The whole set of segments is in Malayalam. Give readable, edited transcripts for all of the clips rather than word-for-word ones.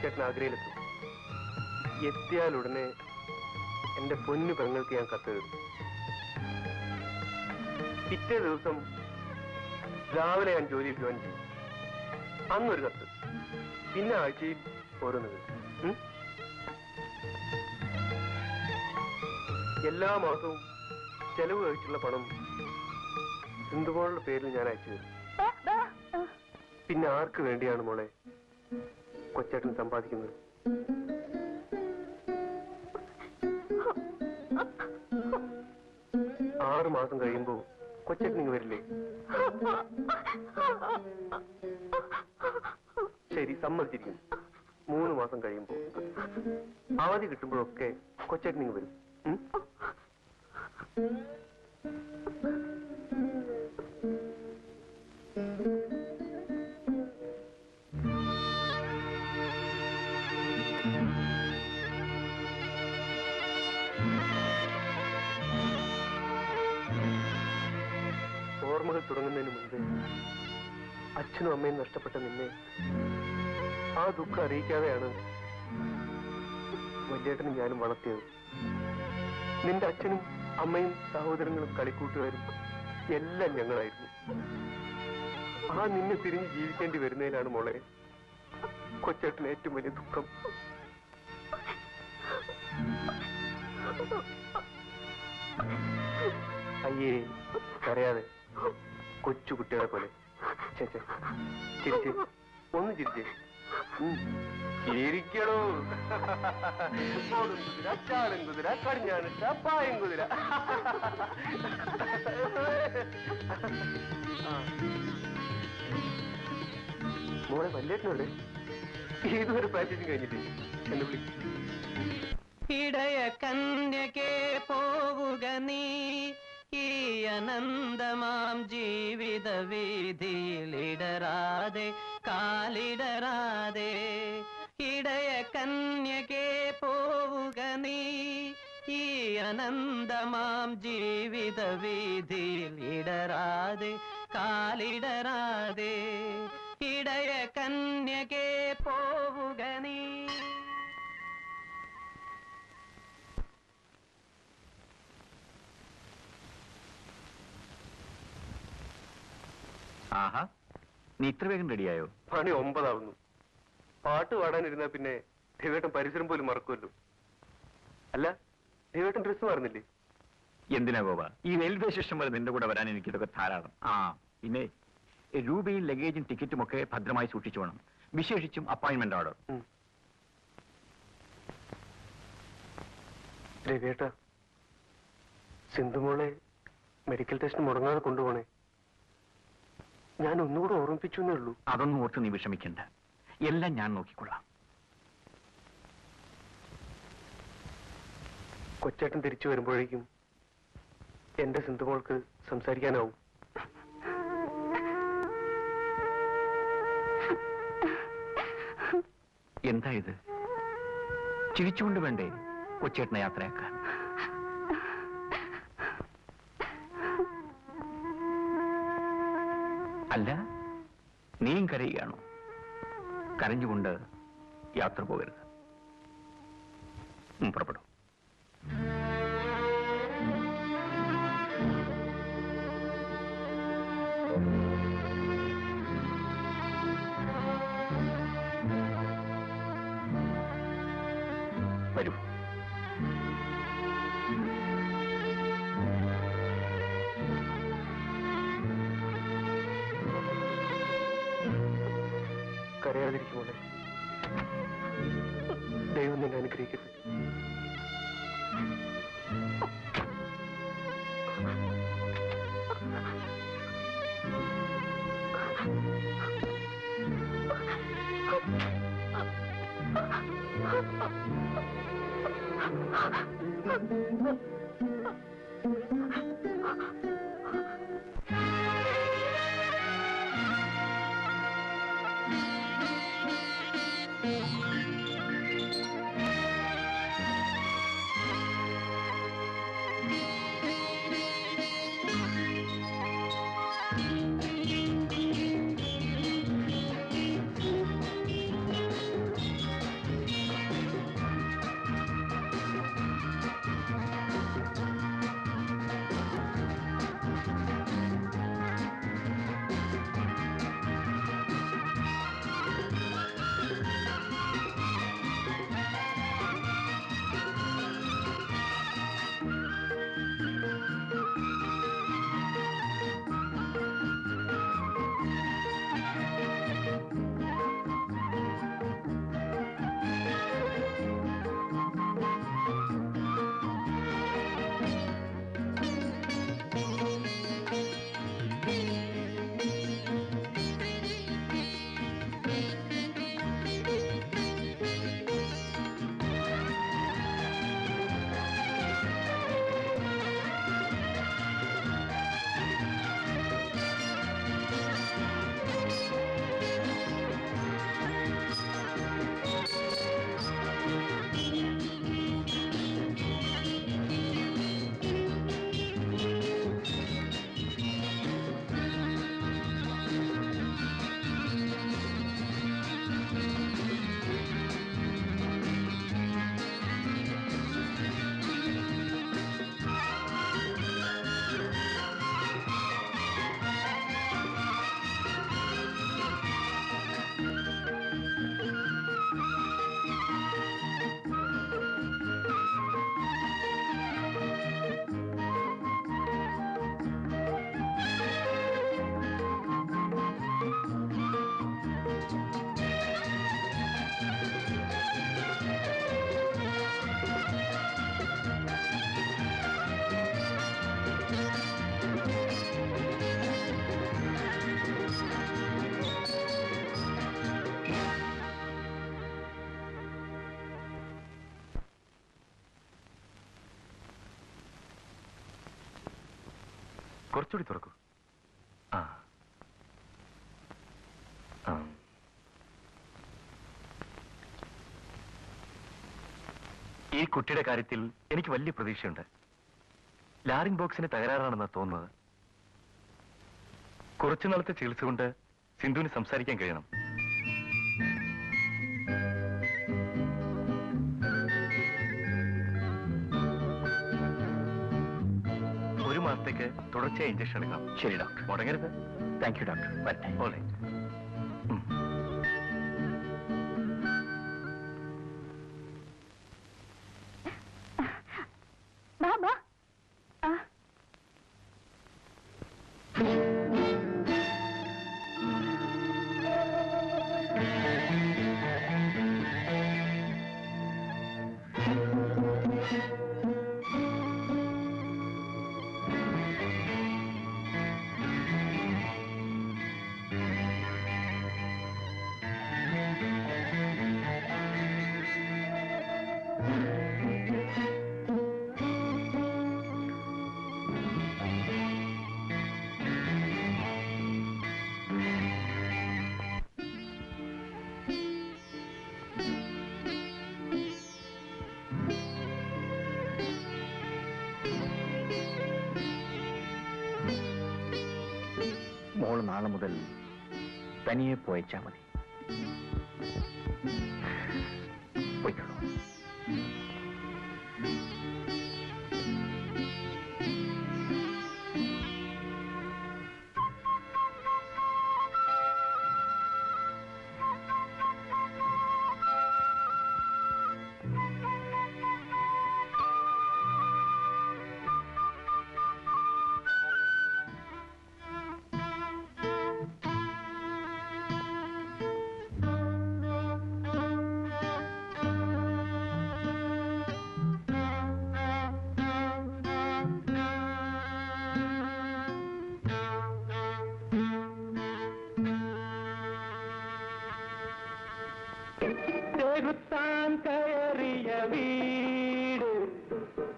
കൊച്ചേട്ടൻ ആഗ്രയിലെത്തും. എത്തിയാലുടനെ എന്റെ പൊന്നു പെങ്ങൾക്ക് ഞാൻ കത്തെഴുതും. പിറ്റേ ദിവസം രാവിലെ ഞാൻ ജോലിയിൽ ജോയിൻ ചെയ്യും. അന്നൊരു കത്ത്, പിന്നെ ആഴ്ചയിൽ ഓരോന്ന്. എല്ലാ മാസവും ചെലവ് കഴിച്ചുള്ള പണം സിന്ധുമോളുടെ പേരിൽ ഞാൻ അയച്ചു തരും. പിന്നെ ആർക്ക് വേണ്ടിയാണ് മോളെ കൊച്ചേട്ടൻ സമ്പാദിക്കുന്നത്? 6 മാസം കഴിയുമ്പോ കൊച്ചേട്ടൻ ഇങ്ങ് വരില്ലേ? ശരി, സമ്മതിച്ചിരിക്കുന്നു. 3 മാസം കഴിയുമ്പോ അവധി കിട്ടുമ്പോഴൊക്കെ കൊച്ചേട്ടൻ ഇങ്ങ് വരും. ഓർമ്മകൾ തുടങ്ങുന്നതിന് മുൻപ് അച്ഛനും അമ്മയും നഷ്ടപ്പെട്ട നിന്നെ ആ ദുഃഖം അറിയിക്കാതെയാണ് വലിയേട്ടനും ഞാനും വളർത്തിയത്. നിന്റെ അച്ഛനും അമ്മയും സഹോദരങ്ങളും കളിക്കൂട്ടുകാരും എല്ലാം ഞങ്ങളായിരുന്നു. ആ നിന്നെ തിരിഞ്ഞ് ജീവിക്കേണ്ടി വരുന്നതിലാണ് മോളെ കൊച്ചേട്ടന് ഏറ്റവും വലിയ ദുഃഖം. അയ്യേ, അറിയാതെ കൊച്ചുകുട്ടികളെ പോലെ. ചേച്ചേ, ചിരിച്ചേ, ഒന്ന് ചിരിച്ചേ. ചിരിക്കണോ? കുതിര, ചാടും കുതിര, കടിഞ്ഞാണിട്ട പായം കുതിര. മോളെ വല്യേട്ടനോട് ഏതൊരു പ്രാക്ടീസും കഴിഞ്ഞിട്ട് എന്നെ വിളി. ഇടയ കന്യകെ പോവുക നീ ഈ അനന്തമാം ജീവിത വീതിയിലിടരാതെ കാലിടരാതെ. ഇടയ കന്യകെ പോവുക നീ ഈ അനന്തമാം ജീവിത വീതിയിലിടരാതെ കാലിടരാതെ. ഇടയ കന്യകെ പോവുക നീ. ആഹാ, നീ ഇത്ര വേഗം റെഡിയായോ? പണി 9 ആവുന്നു. പാട്ട് പാടാനിരുന്നാ പിന്നെ ദേവേട്ടൻ പരിസരം പോലും മറക്കുമല്ലോ. അല്ല, ദേവേട്ടൻ ഡ്രസ് മാറുന്നില്ലേ? എന്തിനാ ഗോപ, ഈ റെയിൽവേ സ്റ്റേഷൻ വരെ നിന്റെ കൂടെ വരാൻ എനിക്കിതൊക്കെ ധാരാളം. പിന്നെ രൂപയും ലഗേജും ടിക്കറ്റും ഒക്കെ ഭദ്രമായി സൂക്ഷിച്ചു വേണം, വിശേഷിച്ചും അപ്പോയിന്റ്മെന്റ് ഓർഡർ. രവിയേട്ട, സിന്ധുമോളെ മെഡിക്കൽ ടെസ്റ്റ് മുടങ്ങാതെ കൊണ്ടുപോണേ. ഞാൻ ഒന്നുകൂടെ ഓർമ്മിപ്പിച്ചു എന്നേ ഉള്ളൂ. അതൊന്നും ഓർത്ത് നീ വിഷമിക്കണ്ട, എല്ലാം ഞാൻ നോക്കിക്കൊള്ളാം. കൊച്ചേട്ടൻ തിരിച്ചു വരുമ്പോഴേക്കും എന്റെ സിന്ധുമോൾക്ക് സംസാരിക്കാനാവും. എന്താ ഇത്? ചിരിച്ചുകൊണ്ട് വേണ്ടേ കൊച്ചേട്ടനെ യാത്രയാക്കാൻ? അല്ല, നീയും കരയുകയാണോ? കരഞ്ഞുകൊണ്ട് യാത്ര പോകരുത്. പുറപ്പെടും. വരൂ. കരയാതിരിക്കുമോളെ, ദൈവം നിന്നെ അനുഗ്രഹിക്കട്ടെ. കുറച്ചുകൂടി തുറക്കൂ. ആ, ഈ കുട്ടിയുടെ കാര്യത്തിൽ എനിക്ക് വലിയ പ്രതീക്ഷയുണ്ട്. ലാറിംഗ് ബോക്സിന് തകരാറാണെന്നാ തോന്നുന്നത്. കുറച്ചു നാളത്തെ ചികിത്സ കൊണ്ട് സിന്ധുവിന് സംസാരിക്കാൻ കഴിയണം. ഒരു മാസത്തേക്ക് തുടർച്ചയായി ഇഞ്ചക്ഷൻ എടുക്കണം. ശരി ഡോക്ടർ. മുടങ്ങരുത്. Thank you doctor. വരട്ടെ. ഓളെ മോള് നാളെ മുതൽ തനിയെ പോയച്ചാ മതി. പോയിക്കോളൂ. ചെകുത്താൻ കയറിയ വീട്,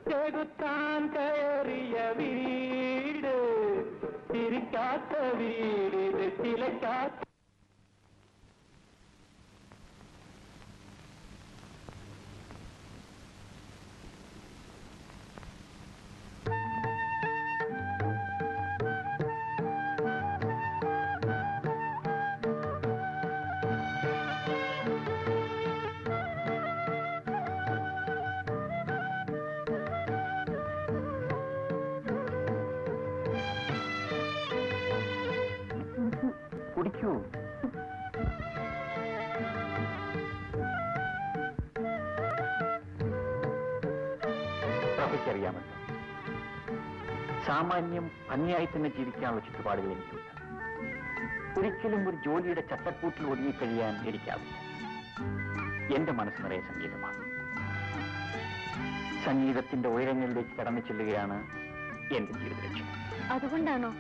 ചെകുത്താൻ കയറിയ വീട്, ചിരിക്കാത്ത വീട്, ചിലക്കാത്ത. കുടിക്കൂ. പ്രഭയ്ക്കറിയാമല്ലോ, സാമാന്യം ഭംഗിയായി തന്നെ ജീവിക്കാനുള്ള ചുറ്റുപാടുകൾ എനിക്കുണ്ട്. ഒരിക്കലും ഒരു ജോലിയുടെ ചട്ടക്കൂട്ടിൽ ഒതുങ്ങിക്കഴിയാൻ എനിക്കാവില്ല. എന്റെ മനസ്സ് നിറയെ സംഗീതമാണ്. സംഗീതത്തിന്റെ ഉയരങ്ങളിലേക്ക് കടന്നു ചെല്ലുകയാണ് എന്റെ ജീവിത ലക്ഷ്യം. അതുകൊണ്ടാണോ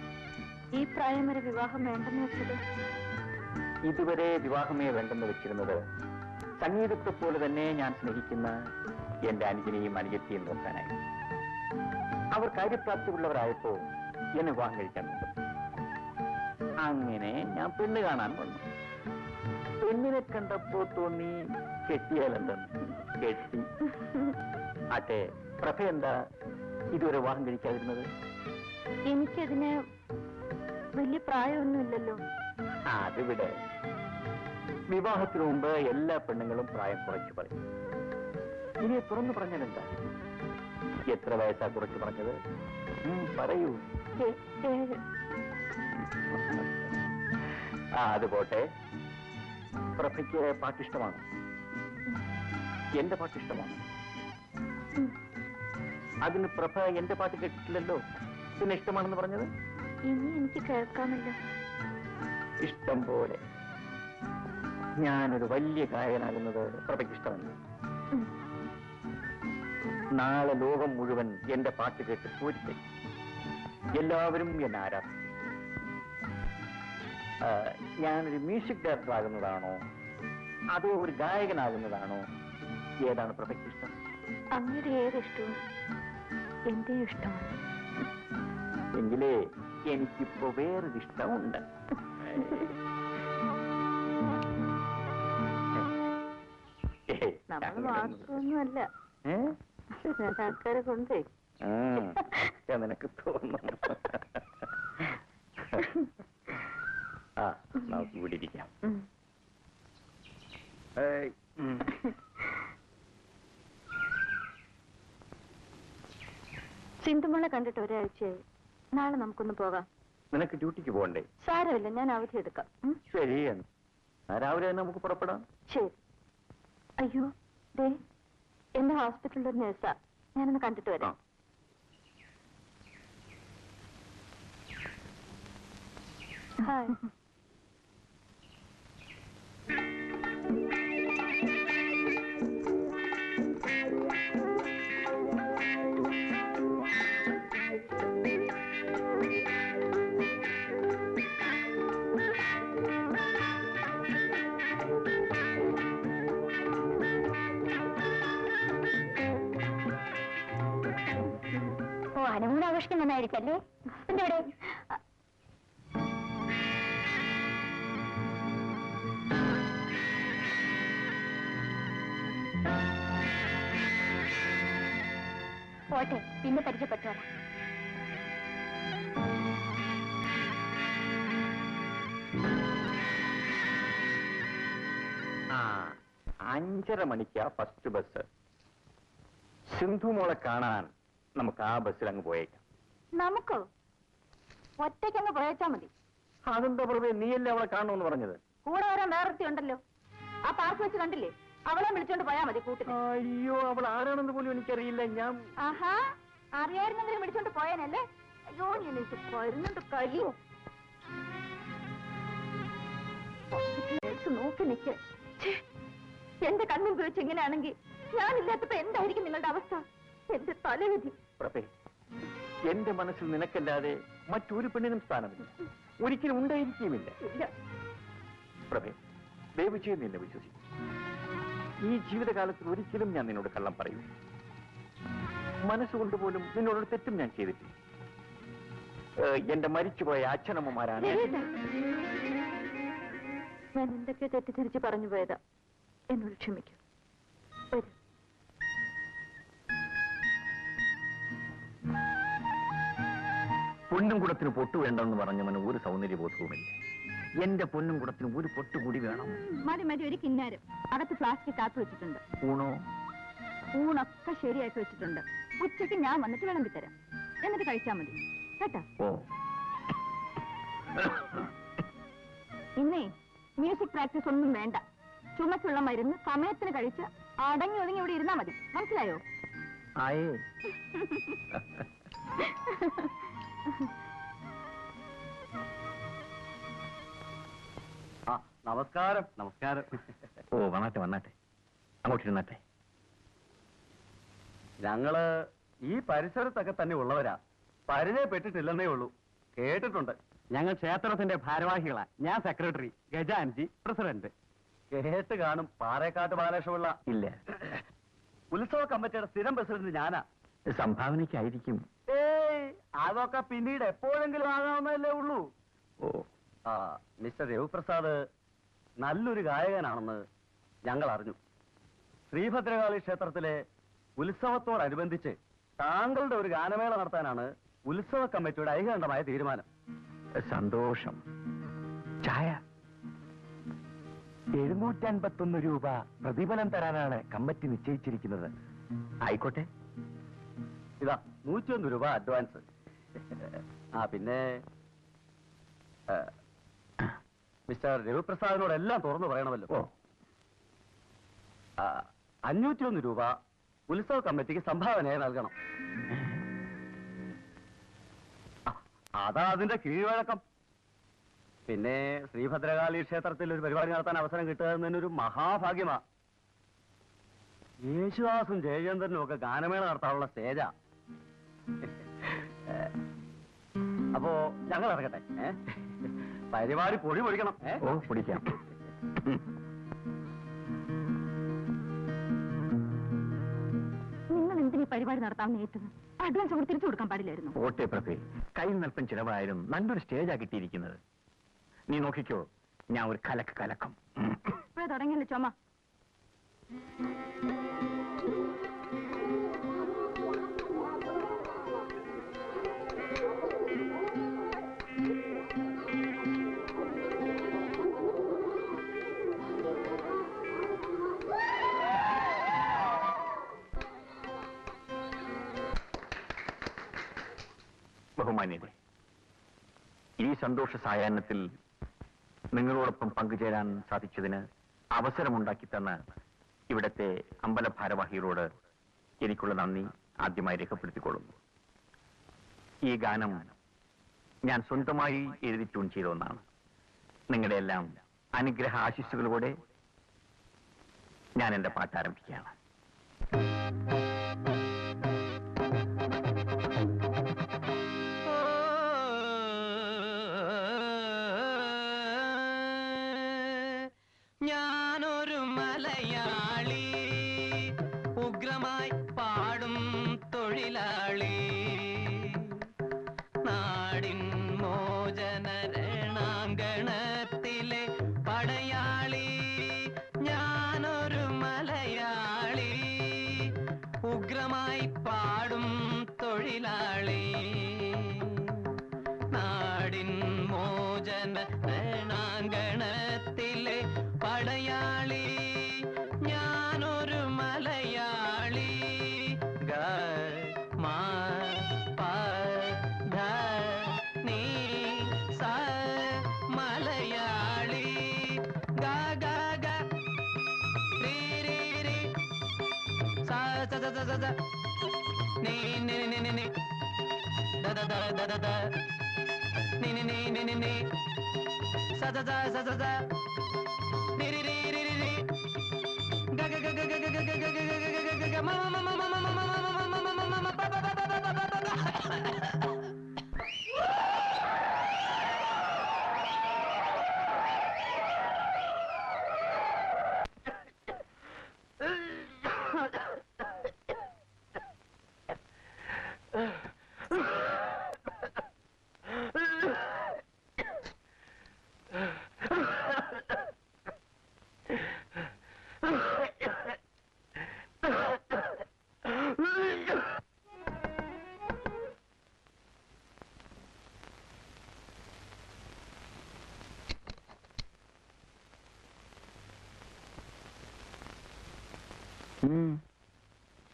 ഈ പ്രായം വരെ വിവാഹം വേണ്ടെന്ന് വെച്ചത്? ഇതുവരെ വിവാഹമേ വേണ്ടെന്ന് വെച്ചിരുന്നത് സംഗീതത്തെ പോലെ തന്നെ ഞാൻ സ്നേഹിക്കുന്ന എന്റെ അനുജനെയും അനുജത്തെയും നോക്കാനായി. അവർ കാര്യപ്രാപ്തിയുള്ളവരായപ്പോ എന്നെ വിവാഹം കഴിക്കാൻ നോക്കും. അങ്ങനെ ഞാൻ പെണ്ണ് കാണാൻ വന്നു. പെണ്ണിനെ കണ്ടപ്പോ തോന്നി കെട്ടിയാലെന്തെന്ന്. കെട്ടി. ആട്ടെ, പ്രഭ എന്താ ഇതുവരെ വിവാഹം കഴിക്കാതിരുന്നത്? എനിക്കതിന് വലിയ പ്രായമൊന്നുമില്ലല്ലോ. അതിവിടെ വിവാഹത്തിനു മുമ്പ് എല്ലാ പെണ്ണുങ്ങളും പ്രായം കുറച്ച് പറയും. ഇനി തുറന്നു പറഞ്ഞതെന്താ? എത്ര വയസ്സാ കുറച്ച് പറഞ്ഞത്? പറയൂ. അത് പോട്ടെ. പ്രഭയ്ക്ക് പാട്ടിഷ്ടമാണ്. എന്റെ പാട്ടിഷ്ടമാണ്. അതിന് പ്രഭ എന്റെ പാട്ട് കേട്ടിട്ടില്ലല്ലോ. പിന്നെ ഇഷ്ടമാണെന്ന് പറഞ്ഞത്? ഇനി എനിക്ക് കേൾക്കാമല്ലോ. ഇഷ്ടം പോലെ. ഞാനൊരു വലിയ ഗായകനാകുന്നത് പ്രഭയ്ക്ക് ഇഷ്ടമല്ല. നാളെ ലോകം മുഴുവൻ എന്റെ പാട്ട് കേട്ട് പൂരിത്തെ എല്ലാവരും എന്നെ ആരാധിക്കും. ഞാനൊരു മ്യൂസിക് ഡയറക്ടർ ആകുന്നതാണോ അതോ ഒരു ഗായകനാകുന്നതാണോ? ഏതാണ് പ്രഭയ്ക്ക് ഇഷ്ടം? അങ്ങനെ ഏതിഷ്ടവും എന്റെ ഇഷ്ടമാണ്. എങ്കിലേ എനിക്കിപ്പോ വേറൊരിഷ്ടമുണ്ട്. നമ്മൾ മാത്രമൊന്നുമല്ല, ആൾക്കാരെ കൊണ്ടേ. നിനക്ക് തോന്നുന്നു. ആ, നമുക്ക് ഇവിടെ ഇരിക്കാം. സിന്ധുമോളെ കണ്ടിട്ട് ഒരാഴ്ചയായി. നാളെ നമുക്കൊന്ന് പോകാം. നിനക്ക് ഡ്യൂട്ടിക്ക് പോകണ്ടേ? സാരമില്ല, ഞാൻ അവധി എടുക്കാം. ശരി, രാവിലെ തന്നെ നമുക്ക് പുറപ്പെടാം. ശരി. അയ്യോ, ദേ എന്റെ ഹോസ്പിറ്റലിൽ ഒരു നേഴ്സാ, ഞാനൊന്ന് കണ്ടിട്ട് വരാം. ഹായ്. ഹണിമൂൺ ആഘോഷിക്കാൻ വന്നായിരിക്കല്ലേ? എന്തോടെ പോട്ടെ, പിന്നെ പരിചയപ്പെട്ടോളാം. ആ, 5:30 മണിക്കാ ഫസ്റ്റ് ബസ്. സിന്ധു മോളെ കാണാൻ നമുക്ക് ആ ബസ്സിൽ അങ്ങ് പോയേക്കാം. നമുക്കോ? ഒറ്റയ്ക്കങ്ങ് പോയച്ചാ മതി. അതെന്താ പ്രഭേ, നീയല്ലേ അവളെ കാണണമെന്ന് പറഞ്ഞത്? കൂടെ വരാൻ വേറൊരുത്തി ഉണ്ടല്ലോ, ആ പാർക്ക് വെച്ച് കണ്ടില്ലേ? അവളെ വിളിച്ചോണ്ട് പോയാ മതി കൂട്ടിന്. അയ്യോ, അവൾ ആരാണെന്ന് പോലും എനിക്കറിയില്ല. ഞാൻ ആഹാ, അറിയായിരുന്നെങ്കിലും വിളിച്ചോണ്ട് പോയാനല്ലേ? അയ്യോ, എനിക്ക് വരുന്നുണ്ട് കലി. നോക്കി നിൽക്ക്. എന്റെ കണ്ണും ഉപയോഗിച്ച് ഇങ്ങനെയാണെങ്കിൽ ഞാനില്ലാത്തപ്പോ എന്തായിരിക്കും നിങ്ങളുടെ അവസ്ഥ? എന്റെ തലവിധി. പ്രഭേ, എന്റെ മനസ്സിൽ നിനക്കല്ലാതെ മറ്റൊരു പെണ്ണിനും സ്ഥാനമില്ല, ഒരിക്കലും ഉണ്ടായിരിക്കുമില്ല. പ്രഭേ, ദയവ് ചെയ്ത് നിന്നെ വിശ്വസിക്കും. ഈ ജീവിതകാലത്തിൽ ഒരിക്കലും ഞാൻ നിന്നോട് കള്ളം പറയൂ. മനസ്സുകൊണ്ട് പോലും നിന്നോടൊരു തെറ്റും ഞാൻ ചെയ്തിട്ടില്ല. എന്റെ മരിച്ചുപോയ അച്ഛനമ്മമാരാണ്. ഞാൻ എന്തൊക്കെ തെറ്റിദ്ധരിച്ച് പറഞ്ഞു പോയതാ, എന്നോട് ക്ഷമിക്കൂ. വരൂ. പൊന്നും കുടത്തിന് പൊട്ടു വേണ്ടെന്ന് പറഞ്ഞവന് ഒരു സൗന്ദര്യബോധവുമില്ല. എന്റെ പൊന്നും കുടത്തിന് ഒരു പൊട്ട് കൂടി വേണം. മതി മതി, ഒരു കിന്നാരം അകത്ത് ഫ്ലാസ്ക് കാത്തു വെച്ചിട്ടുണ്ട്. ഊണോ? ഊണൊക്കെ ശരിയാക്കി വെച്ചിട്ടുണ്ട്. ഉച്ചയ്ക്ക് ഞാൻ വന്നിട്ട് വിളമ്പിത്തരാം, എന്നിട്ട് കഴിച്ചാ മതി കേട്ടാ. ഓ, ഇന്നേ മ്യൂസിക് പ്രാക്ടീസ് ഒന്നും വേണ്ട. ചുമച്ചുള്ള മരുന്ന് സമയത്തിന് കഴിച്ച് അടങ്ങി ഒതുങ്ങി ഇവിടെ ഇരുന്നാ മതി. മനസ്സിലായോ? ആയേ. നമസ്കാരം. നമസ്കാരം. ഓ, വന്നാട്ടെ വന്നാട്ടെ, അങ്ങോട്ടിരുന്നാട്ടെ. ഞങ്ങള് ഈ പരിസരത്തൊക്കെ തന്നെ ഉള്ളവരാ, പരിചയപ്പെട്ടിട്ടില്ലെന്നേ ഉള്ളൂ. കേട്ടിട്ടുണ്ട്. ഞങ്ങൾ ക്ഷേത്രത്തിന്റെ ഭാരവാഹികളാ. ഞാൻ സെക്രട്ടറി, ഗജാൻജി പ്രസിഡന്റ്. കേട്ട് കാണും. പാറേക്കാട്ട് ബാലകൃഷ്ണപിള്ള. ഇല്ല, ഉത്സവ കമ്മിറ്റിയുടെ സ്ഥിരം പ്രസിഡന്റ് ഞാനാ. സംഭാവനയ്ക്കായിരിക്കും. ഏയ്, അതൊക്കെ പിന്നീട് എപ്പോഴെങ്കിലും ആകാവുന്നതല്ലേ ഉള്ളൂ. ഓ, ആ, മിസ്റ്റർ രവിപ്രസാദ് നല്ലൊരു ഗായകനാണെന്ന് ഞങ്ങൾ അറിഞ്ഞു. ശ്രീഭദ്രകാളി ക്ഷേത്രത്തിലെ ഉത്സവത്തോടനുബന്ധിച്ച് താങ്കളുടെ ഒരു ഗാനമേള നടത്താനാണ് ഉത്സവ കമ്മിറ്റിയുടെ ഐകകണ്ഠമായ തീരുമാനം. സന്തോഷം. ചായ 751 രൂപ പ്രതിഫലം തരാനാണ് കമ്മിറ്റി നിശ്ചയിച്ചിരിക്കുന്നത്. ആയിക്കോട്ടെ. ഇതാ 101 രൂപ അഡ്വാൻസ്. ആ, പിന്നെ മിസ്റ്റർ രവിപ്രസാദിനോട് എല്ലാം തുറന്നു പറയണമല്ലോ. ഓ, 501 രൂപ ഉത്സവ കമ്മിറ്റിക്ക് സംഭാവനയായി നൽകണം. അതാ അതിന്റെ കീഴ്വഴക്കം. പിന്നെ ശ്രീഭദ്രകാളി ക്ഷേത്രത്തിൽ ഒരു പരിപാടി നടത്താൻ അവസരം കിട്ടുക എന്നൊരു മഹാഭാഗ്യമാ. യേശുദാസും ജയചന്ദ്രനും ഒക്കെ ഗാനമേള നടത്താനുള്ള സ്റ്റേജാ. അപ്പോ ഞങ്ങൾ ഇറങ്ങട്ടെ. പരിപാടി പൊടി പൊടിക്കണം. ഓ, പൊടിക്കാം. നിങ്ങൾ എന്തിനീ പരിപാടി നടത്താൻ നേട്ടത്? അഡ്വാൻസ് കൂടി തിരിച്ചു കൊടുക്കാൻ പാടില്ലായിരുന്നു. ഓട്ടെ പ്രഭേ, കയ്യിൽ നൽപ്പം ചിലവായാലും നല്ലൊരു സ്റ്റേജാ കിട്ടിയിരിക്കുന്നത്. നീ നോക്കിക്കോ, ഞാൻ ഒരു കലക്കം. ഇപ്പോഴേ തുടങ്ങിയല്ലോ ചുമ. ബഹുമാന്യരെ, ഈ സന്തോഷ സായാഹ്നത്തിൽ നിങ്ങളോടൊപ്പം പങ്കുചേരാൻ സാധിച്ചതിന് അവസരമുണ്ടാക്കി തന്ന ഇവിടത്തെ അമ്പല ഭാരവാഹികളോട് എനിക്കുള്ള നന്ദി ആദ്യമായി രേഖപ്പെടുത്തിക്കൊള്ളുന്നു. ഈ ഗാനം ഞാൻ സ്വന്തമായി എഴുതി ട്യൂൺ ചെയ്ത ഒന്നാണ്. നിങ്ങളുടെ എല്ലാം അനുഗ്രഹ ആശിസ്സുകളോടെ ഞാൻ എന്റെ പാട്ട് ആരംഭിക്കുകയാണ്. ഞാനൊരു മലയാളി, ഉഗ്രമായി പാടും തൊഴിലാളി, നാടിൻ മോചന രണാങ്കണത്തിലെ പടയാളി. ഞാനൊരു മലയാളി, ഉഗ്രമായി പാടും തൊഴിലാളി, നാടിൻ മോചന രണാങ്കണത്തിലെ പടയാളി. ഞാനൊരു മലയാളി, ഗ മ പ ധ നീ സ മലയാളി, ഗ ഗ ഗ രി രി രി സ സ സ സ സ നീ നി നി നി നി the the the the the the നീ നി നി നി നി നി സ സ സ സ സ സ രി രി രി രി രി ഗ ഗ ഗ ഗ ഗ ഗ ഗ ഗ ഗ ഗ ഗ മ മ മ മ മ മ മ പ പ പ പ പ പ പ.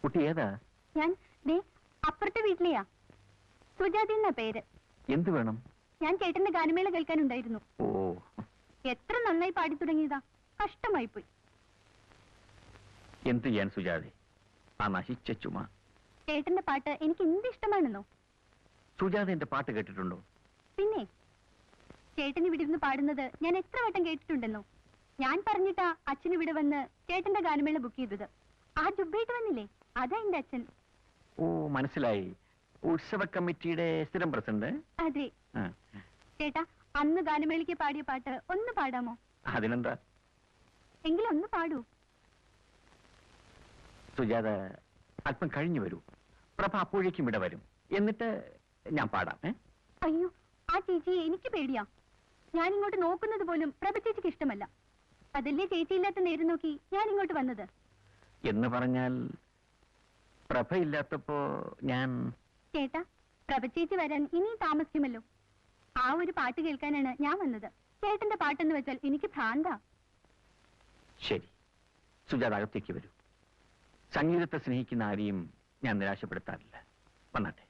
കുട്ടി ഏതാ? ഞാൻ അപ്പുറത്തെ വീട്ടിലെയാ. സുജാതി എന്നാ പേര്. എന്ത് വേണം? ഞാൻ ചേട്ടന്റെ ഗാനമേള കേൾക്കാനുണ്ടായിരുന്നു. ഓ, എത്ര നന്നായി പാടി തുടങ്ങിയതാ, കഷ്ടമായി പോയി. എന്ത് ചെയ്യാൻ സുജാതെ, ആ നശിച്ച ചുമ. ചേട്ടന്റെ പാട്ട് എനിക്ക് എന്ത് ഇഷ്ടമാണെന്നോ. സുജാത എന്റെ പാട്ട് കേട്ടിട്ടുണ്ടോ? പിന്നെ ചേട്ടൻ ഇവിടെ ഇരുന്ന് പാടുന്നത് ഞാൻ എത്ര വട്ടം കേട്ടിട്ടുണ്ടെന്നോ. ഞാൻ പറഞ്ഞിട്ടാ അച്ഛൻ ഇവിടെ വന്ന് ചേട്ടന്റെ ഗാനമേള ബുക്ക് ചെയ്തത്. ആ ജുബായിട്ട് വന്നില്ലേ, അതാ എന്റെ അച്ഛൻ. ഓ, മനസ്സിലായി. ഉത്സവ കമ്മിറ്റിയുടെ സ്ഥിരം പ്രസിഡന്റ്. അതെ. ആ, ചേട്ടാ, അന്ന് ഗാനമേളയ്ക്ക് പാടിയ പാട്ട് ഒന്ന് പാടാമോ? അതിനെന്താ? എങ്കിലും ഒന്ന് പാടൂ. സുജാത അല്പം കഴിഞ്ഞു വരൂ. പ്രഭ അപ്പോഴേക്കും ഇവിടെ വരും. എന്നിട്ട് ഞാൻ പാടാം. അയ്യോ, ആ ചേച്ചിയെ എനിക്ക് പേടിയാ. ഞാൻ ഇങ്ങോട്ട് നോക്കുന്നത് പോലും പ്രഭ ചേച്ചിക്ക് ഇഷ്ടമല്ല. അതല്ലേ ചേച്ചി ഇല്ലാത്ത നേരം നോക്കി ഞാൻ ഇങ്ങോട്ട് വന്നത്. എന്ന് പറഞ്ഞാൽ പ്രഭയില്ലാത്തപ്പോ ഞാൻ... ചേട്ടാ, പ്രഭ ചേച്ചി വരാൻ ഇനിയും താമസിക്കുമല്ലോ. ആ ഒരു പാട്ട് കേൾക്കാനാണ് ഞാൻ വന്നത്. ചേട്ടന്റെ പാട്ടെന്ന് വെച്ചാൽ എനിക്ക് ഭ്രാന്താ. ശരി, സുജാത അകത്തേക്ക് വരൂ. സംഗീതത്തെ സ്നേഹിക്കുന്ന ആരെയും ഞാൻ നിരാശപ്പെടുത്താറില്ല. വന്നാട്ടെ.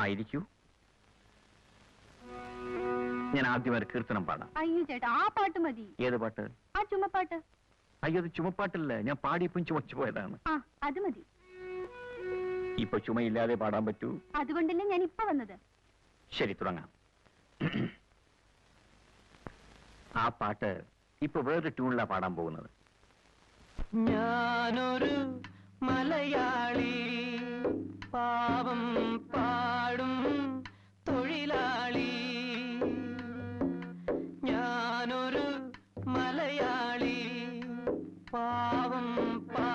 ആയിരിക്കൂ. ഞാൻ ആദ്യം ഒരു കീർത്തനം പാടാം. അയ്യോ ചേട്ടാ, ആ പാട്ട് മതി. ഏത് പാട്ട്? ആ ചുമപ്പാട്ട്. അയ്യോ, അത് ചുമപ്പാട്ടല്ല. ഞാൻ പാടിയപ്പം ചുമച്ചു പോയതാണ്. ആ, അത് മതി. ഇപ്പൊ ചുമയില്ലാതെ പാടാൻ പറ്റൂ? അതുകൊണ്ടല്ലേ ഞാൻ ഇപ്പൊ വന്നത്. ശരി, തുടങ്ങാം. ആ പാട്ട് ഇപ്പൊ വേറൊരു ട്യൂണിലാ പാടാൻ പോകുന്നത്. ഞാനൊരു മലയാളി, പാവം പാടും തൊഴിലാളി. ഞാനൊരു മലയാളി, പാവം പാ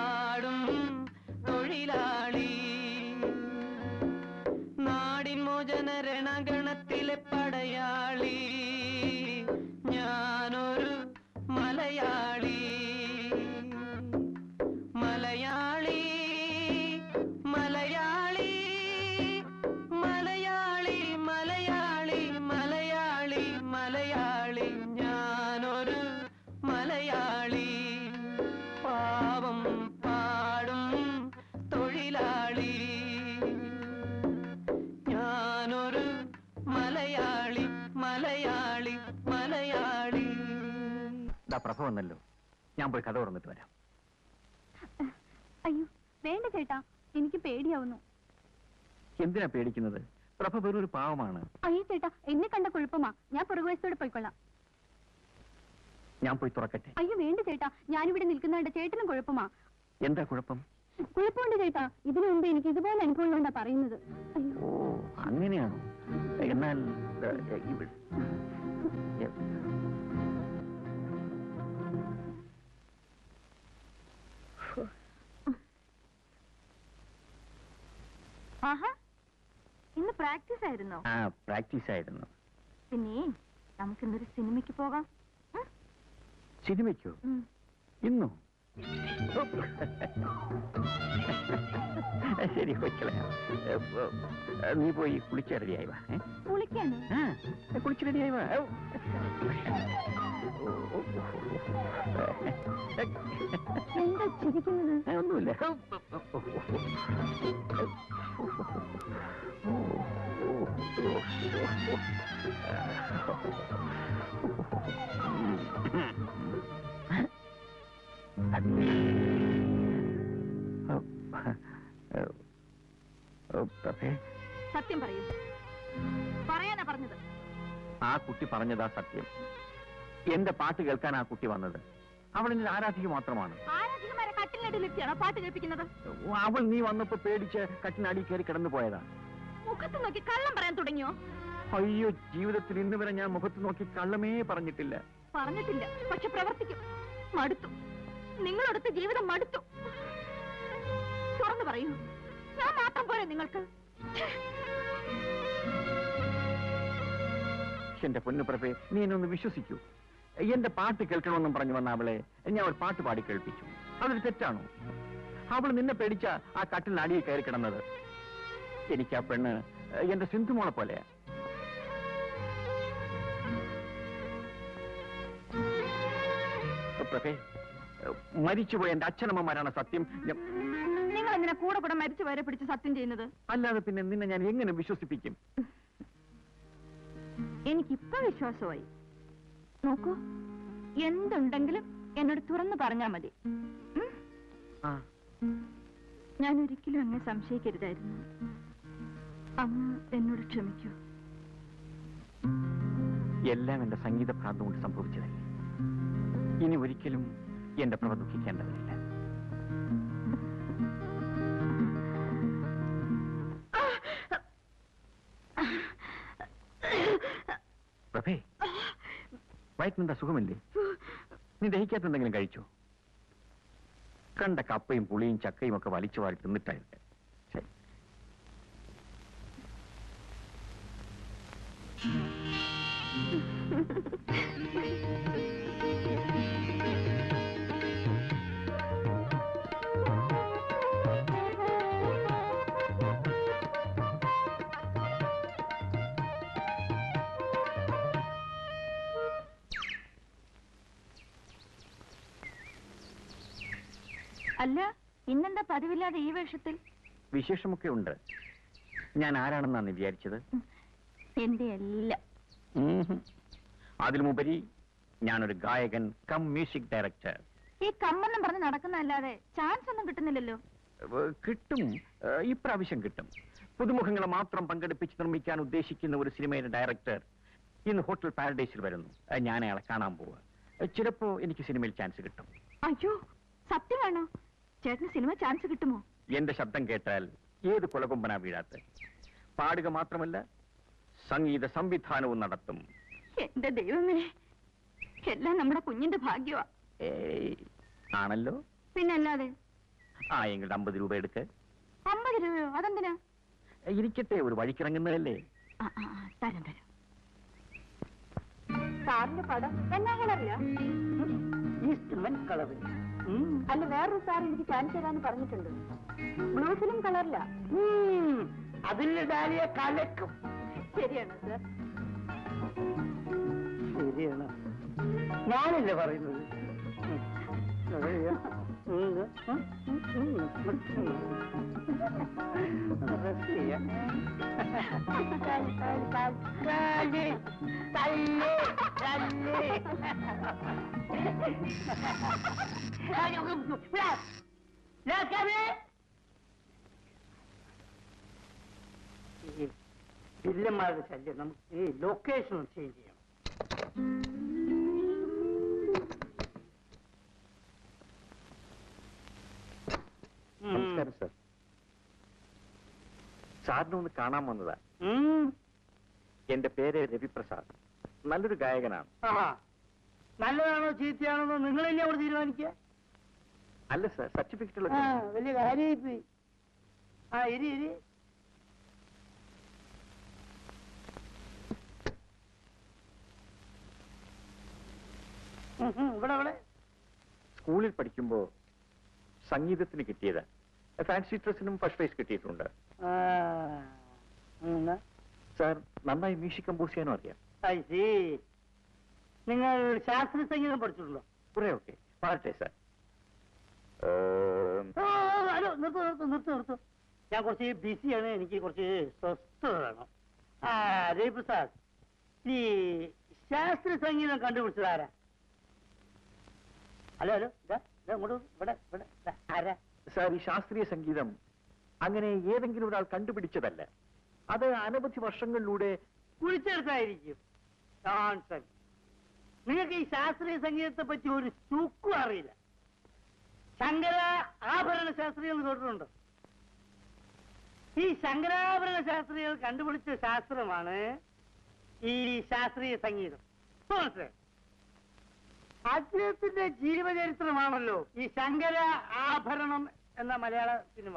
മോചന രണഗണത്തിലെ പടയാളി ഞാനൊരു മലയാളി മലയാളി മലയാളി മലയാളി മലയാളി മലയാളി മലയാളി ഞാനൊരു മലയാളി പാവം പാടും തൊഴിലാളി ഞാനൊരു മലയാളി മലയാളി മലയാളി. പ്രഭ വന്നല്ലോ, ഞാൻ പോയി കഥ തുറന്നിട്ട് വരാം. അയ്യോ വേണ്ട ചേട്ടാ, എനിക്ക് പേടിയാവുന്നു. എന്തിനാ പേടിക്കുന്നത്? പ്രഭ വെറൊരു പാവമാണ്. അയ്യോ ചേട്ടാ, എന്നെ കണ്ട കുഴപ്പമാ. ഞാൻ പുറകുവശത്തോടെ പോയിക്കൊള്ളാം. ഞാൻ പോയി തുറക്കട്ടെ? അയ്യോ വേണ്ട ചേട്ടാ, ഞാനിവിടെ നിൽക്കുന്നതുകൊണ്ട് ചേട്ടനും കുഴപ്പമാ. എന്താ കുഴപ്പം? കുഴപ്പമുണ്ട് ചേട്ടാ, ഇതിനു മുമ്പ് എനിക്ക് ഇതുപോലെ അനുഭവങ്ങളുണ്ടാ പറയുന്നത്. ഓ അങ്ങനെയാണോ? എന്നാൽ ആഹാ, ഇന്ന് പ്രാക്ടീസ് ആയിരുന്നോ? ആ പ്രാക്ടീസ് ആയിരുന്നു. പിന്നെ നമുക്കിന്നൊരു സിനിമയ്ക്ക് പോകാം. സിനിമയ്ക്കോ? ഇന്നോ? ശരി പോയിക്കളയാം. നീ പോയി കുളിച്ച് റെഡിയായി വാ. കുളിക്കാനോ? കുളിച്ച് റെഡിയായി വാ. എന്താ ചിരിക്കുന്നത്? ഒന്നുമില്ല. സത്യം പറയൂ. പറയാനാ പറഞ്ഞത്. ആ കുട്ടി പറഞ്ഞതാ സത്യം. എന്റെ പാട്ട് കേൾക്കാൻ ആ കുട്ടി വന്നത്. അവൾ എന്റെ ആരാധിക മാത്രമാണ്. ആരാധികമാരെ കട്ടിലിനടിയിലെത്തിയാണോ പാട്ട് കേൾപ്പിക്കുന്നത്? അവൾ നീ വന്നപ്പോ പേടിച്ച് കട്ടിനടി കയറി കിടന്നു പോയതാ. മുഖത്ത് നോക്കി കള്ളം പറയാൻ തുടങ്ങിയോ? അയ്യോ, ജീവിതത്തിൽ ഇന്ന് വരെ ഞാൻ മുഖത്ത് നോക്കി കള്ളമേ പറഞ്ഞിട്ടില്ല. പറഞ്ഞിട്ടില്ല, പക്ഷെ പ്രവർത്തിക്കും. മടുത്തു, നിങ്ങളടുത്ത് ജീവിതം മടുത്തു. തുറന്നു പറയൂ, ഞാൻ മാത്രം പോരെ നിങ്ങൾക്ക്? എന്റെ പൊന്നുപ്രഭേ, നീ എന്നെ ഒന്ന് വിശ്വസിക്കൂ. എന്റെ പാട്ട് കേൾക്കണമെന്നും പറഞ്ഞു വന്ന അവളെ ഞാൻ ഒരു പാട്ട് പാടി കേൾപ്പിച്ചു. അതൊരു തെറ്റാണോ? അവൾ നിന്നെ പേടിച്ച ആ കട്ടിൽ അടിയിൽ കയറി കിടന്നത്. എനിക്ക് ആ പെണ്ണ് എന്റെ സിന്ധുമോളെ പോലെയാ. പ്രഭേ, മരിച്ചുപോയ എന്റെ അച്ഛനമ്മമാരാണ് സത്യം. നിങ്ങൾ എന്തിനാ കൂടെ കൂടെ മരിച്ചു വരെ പിടിച്ച് സത്യം ചെയ്യുന്നത്? അല്ലാതെ പിന്നെ നിന്നെ ഞാൻ എങ്ങനെ വിശ്വസിപ്പിക്കും? എനിക്കിപ്പോ വിശ്വാസമായി. നോക്കൂ, എന്തുണ്ടെങ്കിലും എന്നോട് തുറന്നു പറഞ്ഞാ മതി. ഞാൻ ഒരിക്കലും അങ്ങ് സംശയിക്കരുതായിരുന്നു. അങ്ങ് എന്നോട് ക്ഷമിക്കൂ. എല്ലാം എന്റെ സംഗീത ഭ്രാന്തം കൊണ്ട് സംഭവിച്ചതല്ലേ. ഇനി ഒരിക്കലും എന്റെ പ്രഭ ദുഃഖിക്കേണ്ടതില്ല. പ്രഭേ, വയറ്റിനെന്താ സുഖമില്ലേ? നീ ദഹിക്കാത്ത എന്തെങ്കിലും കഴിച്ചോ? കണ്ട കപ്പയും പുളിയും ചക്കയും ഒക്കെ വലിച്ചു വാരി തിന്നിട്ടായിരുന്നു. ശരി. അല്ല, ഇന്നെന്താ പതിവില്ലാതെ ഈ വേഷത്തിൽ? വിശേഷമൊക്കെ ഉണ്ട്. ഞാൻ ആരാണെന്നാണ് വിചാരിച്ചത്? എന്റെ എല്ലാം. അതിലുമുപരി ഞാനൊരു ഗായകൻ കം മ്യൂസിക് ഡയറക്ടർ. ഈ കമ്മെന്നും പറഞ്ഞ് നടക്കുന്നതല്ലാതെ ചാൻസ് ഒന്നും കിട്ടുന്നില്ലല്ലോ. കിട്ടും, ഇപ്രാവശ്യം കിട്ടും. പുതുമുഖങ്ങളെ മാത്രം പങ്കെടുപ്പിച്ച് നിർമ്മിക്കാൻ ഉദ്ദേശിക്കുന്ന ഒരു സിനിമയുടെ ഡയറക്ടർ ഇന്ന് ഹോട്ടൽ പാരഡൈസിൽ വരുന്നു. ഞാൻ അയാളെ കാണാൻ പോവുക. ചിലപ്പോ എനിക്ക് സിനിമയിൽ ചാൻസ് കിട്ടും. അയ്യോ, സത്യമാണോ? ചേട്ടന് സിനിമ ചാൻസ് കിട്ടുമോ? എന്റെ ശബ്ദം കേട്ടാൽ ഏത് കൊലകൊമ്പനാ വീഴാത്ത. പാടുക മാത്രമല്ല, സംഗീത സംവിധാനവും നടത്തും. എന്റെ ദൈവമേ, എല്ലാം നമ്മുടെ കുഞ്ഞിന്റെ ഭാഗ്യമാ. ആണല്ലോ. പിന്നല്ലാതെ. എങ്കിൽ 50 രൂപ എടുക്ക്. 50 രൂപയോ? അതെന്തിനാ? ഇരിക്കട്ടെ, ഒരു വഴിക്കിറങ്ങുന്നതല്ലേ. തരാം തരാം. സാറിന്റെ പടം എന്നാ കളറില്ല? ഈസ്റ്റ്മൻ കളറിൽ. അല്ല, വേറൊരു സാർ എനിക്ക് ചാൻസ് തരാന്ന് പറഞ്ഞിട്ടുണ്ട്. ബ്ലൂ ഫിലിം കളറില്ല. അതിൽ ഡാലിയ കലക്കും. ശരിയാണോ സാർ? ശരിയാണ്, ഞാനല്ലേ പറയുന്നത്. വില്ലന്മാരുടെ ശല്യം നമുക്ക് ഈ ലൊക്കേഷൻ ചേഞ്ച് ചെയ്യണം. നമസ്കാരം സാർ. സാറിനെ ഒന്ന് കാണാൻ വന്നതാ. എന്റെ പേര് രവിപ്രസാദ്. നല്ലൊരു ഗായകനാണ്. നല്ലതാണോ ചീത്തയാണോ നിങ്ങൾ തന്നെ അവിടെ തീരുമാനിക്കുക. അല്ല സാർ, സർട്ടിഫിക്കറ്റുള്ള വലിയ കാര്യമായി. ഇരി ഇരി. ഇവിടെ ഇവിടെ സ്കൂളിൽ പഠിക്കുമ്പോ സംഗീതത്തിന് കിട്ടിയതാ. ഫാൻസി ഡ്രസ്സിനും ഫസ്റ്റ് പ്രൈസ് കിട്ടിയിട്ടുണ്ട്. സാർ നന്നായി മ്യൂസിക് കമ്പോസ് ചെയ്യാനും അറിയാം. നിങ്ങൾ ശാസ്ത്രീയ സംഗീതം പഠിച്ചിട്ടുണ്ടോ? കുറെ ഒക്കെ പാടട്ടെ സാർ. ഹലോ, നിർത്തൂ നിർത്തൂ നിർത്തൂ നിർത്തൂ. ഞാൻ കുറച്ച് ബിസിയാണ്, എനിക്ക് കുറച്ച് സ്വസ്ഥത വേണം. രവിപ്രസാദ്, ഈ ശാസ്ത്രീയ സംഗീതം കണ്ടുപിടിച്ചതാരാ? ഹലോ ഹലോ, ഇങ്ങോട്ട് ഇവിടെ ഇവിടെ ആരാ? സാർ, ഈ ശാസ്ത്രീയ സംഗീതം അങ്ങനെ ഏതെങ്കിലും ഒരാൾ കണ്ടുപിടിച്ചതല്ല. അത് അനവധി വർഷങ്ങളിലൂടെ കുഴിച്ചെടുത്തായിരിക്കും. നിങ്ങൾക്ക് ഈ ശാസ്ത്രീയ സംഗീതത്തെ പറ്റി ഒരു ചുക്കും അറിയില്ല. ശങ്കര ആഭരണ ശാസ്ത്രികൾ കേട്ടിട്ടുണ്ടോ? ഈ ശങ്കരാഭരണ ശാസ്ത്രികൾ കണ്ടുപിടിച്ച ശാസ്ത്രമാണ് ഈ ശാസ്ത്രീയ സംഗീതം. മനസ്സിലായോ? അദ്ദേഹത്തിന്റെ ജീവചരിത്രമാണല്ലോ ഈ ശങ്കര ആഭരണം എന്ന മലയാള സിനിമ.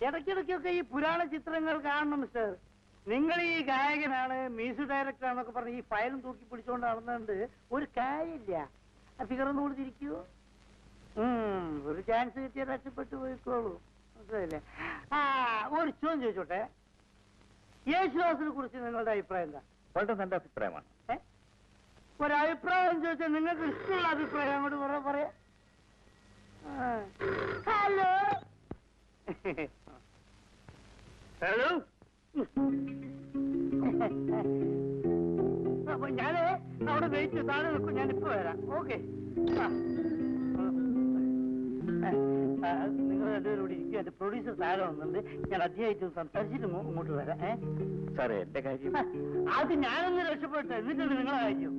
ഇടയ്ക്കിടയ്ക്കൊക്കെ ഈ പുരാണ ചിത്രങ്ങൾ കാണണം മിസ്റ്റർ. നിങ്ങൾ ഈ ഗായകനാണ്, മ്യൂസിക് ഡയറക്ടറാണെന്നൊക്കെ പറഞ്ഞ് ഈ ഫയലും തൂക്കി പിടിച്ചുകൊണ്ട് നടന്നുകൊണ്ട് ഒരു കാര്യമില്ല. ഫിഗറൊന്നും കൊടുത്തിരിക്കൂ. ഒരു ചാൻസ് കിട്ടിയാൽ രക്ഷപ്പെട്ടു പോയിക്കോളൂ. മനസ്സിലായില്ലേ? ഒരു ചോദ്യം ചോദിച്ചോട്ടെ, യേശുദാസിനെ കുറിച്ച് നിങ്ങളുടെ അഭിപ്രായം എന്താ? വളരെ നല്ല അഭിപ്രായമാണ്. ഒരഭിപ്രായം ചോദിച്ചാൽ നിങ്ങൾക്ക് ഇഷ്ടമുള്ള അഭിപ്രായം അങ്ങോട്ട് കുറെ പറയാം. ഹലോ ഹലോ, അപ്പൊ ഞാന് അവിടെ വെയിറ്റ് താഴെ നിൽക്കും. ഞാനിപ്പോ വരാം. ഓക്കെ, നിങ്ങൾ രണ്ടുപേരും കൂടി ഇരിക്കും. എന്റെ പ്രൊഡ്യൂസർ താഴെ വന്നിട്ടുണ്ട്. ഞാൻ അദ്ദേഹമായിട്ട് സംസാരിച്ചിട്ട് ഇങ്ങോട്ട് വരാം. സാറേ, എന്റെ കാര്യം അത് ഞാനൊന്ന് രക്ഷപ്പെട്ടെ, എന്നിട്ടാണ് നിങ്ങളെ കാര്യം.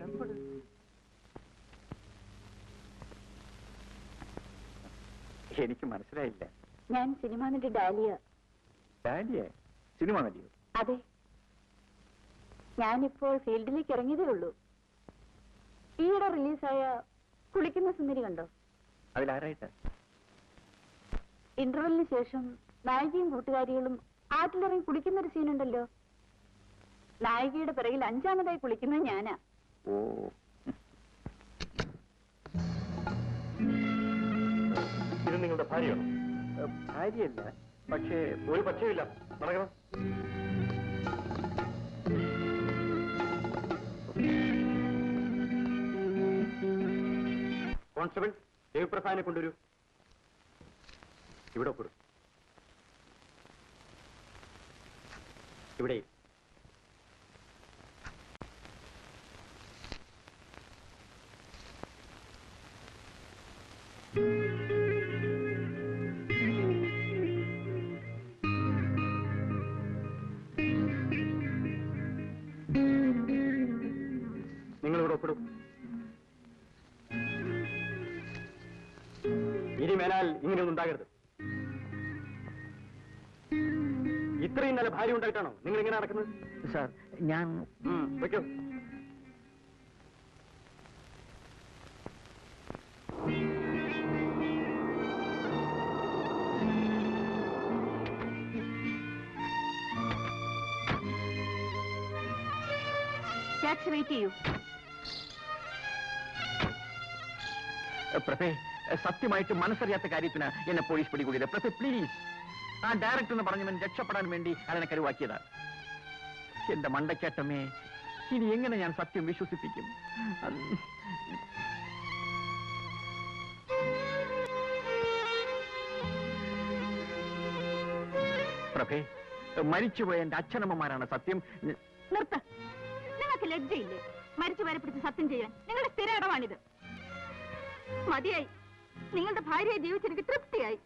രക്ഷപ്പെടും. എനിക്ക് മനസ്സിലായില്ല. ഞാൻ സിനിമ നടി ഡാലിയ. ഡാലിയ? സിനിമ നടിയോ? അതെ, ഞാനിപ്പോൾ ഫീൽഡിലേക്ക് ഇറങ്ങിയതേ ഉള്ളൂ. ഈയിടെ റിലീസായ കുളിക്കുന്ന സുന്ദരി കണ്ടോ? അതിലാരായിട്ട്? ഇന്റർവെല്ലിന് ശേഷം നായികയും കൂട്ടുകാരികളും ആറ്റിലിറങ്ങി കുളിക്കുന്നൊരു സീനുണ്ടല്ലോ. നായികയുടെ പിറകിൽ അഞ്ചാമതായി കുളിക്കുന്നത് ഞാനാ. ഓ, ഇത് നിങ്ങളുടെ ഭാര്യയാണോ? ഭാര്യയല്ല, പക്ഷേ ഒരു പക്ഷേയില്ല. നടക്കണം. കോൺസ്റ്റബിൾ, ദേവപ്രസാദിനെ കൊണ്ടുവരൂ. ഇവിടെ ഒപ്പിടും. ഇവിടെ നിങ്ങളിവിടെ ഒപ്പിടും. ഇനി മേലാൽ ഇങ്ങനെയൊന്നും ഉണ്ടാകരുത്. ഇത്രയും നല്ല ഭാര്യ ഉണ്ടായിട്ടാണോ നിങ്ങൾ ഇങ്ങനെ നടക്കുന്നത്? സാർ, ഞാൻ വെക്കോ. ടാക്സി വെയിറ്റ് ചെയ്യൂ. പ്രഭേ, സത്യമായിട്ട് മനസ്സറിയാത്ത കാര്യത്തിന് എന്നെ പോലീസ് പിടികൂടിയത്. പ്രഭേ പ്ലീസ്, ആ ഡയറക്ടർ എന്ന് പറഞ്ഞവൻ രക്ഷപ്പെടാൻ വേണ്ടി അതിനെ കരുവാക്കിയതാണ്. എന്റെ മണ്ടയ്ക്കറ്റമേ, ഇനി എങ്ങനെ ഞാൻ സത്യം വിശ്വസിപ്പിക്കും? പ്രഭേ, മരിച്ചുപോയ എന്റെ അച്ഛനമ്മമാരാണ് സത്യം. നിർത്ത. നിങ്ങൾക്ക് ലജ്ജയില്ലേ മരിച്ചുവരെ പിടിച്ച് സത്യം ചെയ്യാൻ? നിങ്ങളുടെ സ്ഥിര ഇടമാണിത്. മതിയായി. നിങ്ങളുടെ ഭാര്യയെ ജീവിച്ചെനിക്ക് തൃപ്തിയായി.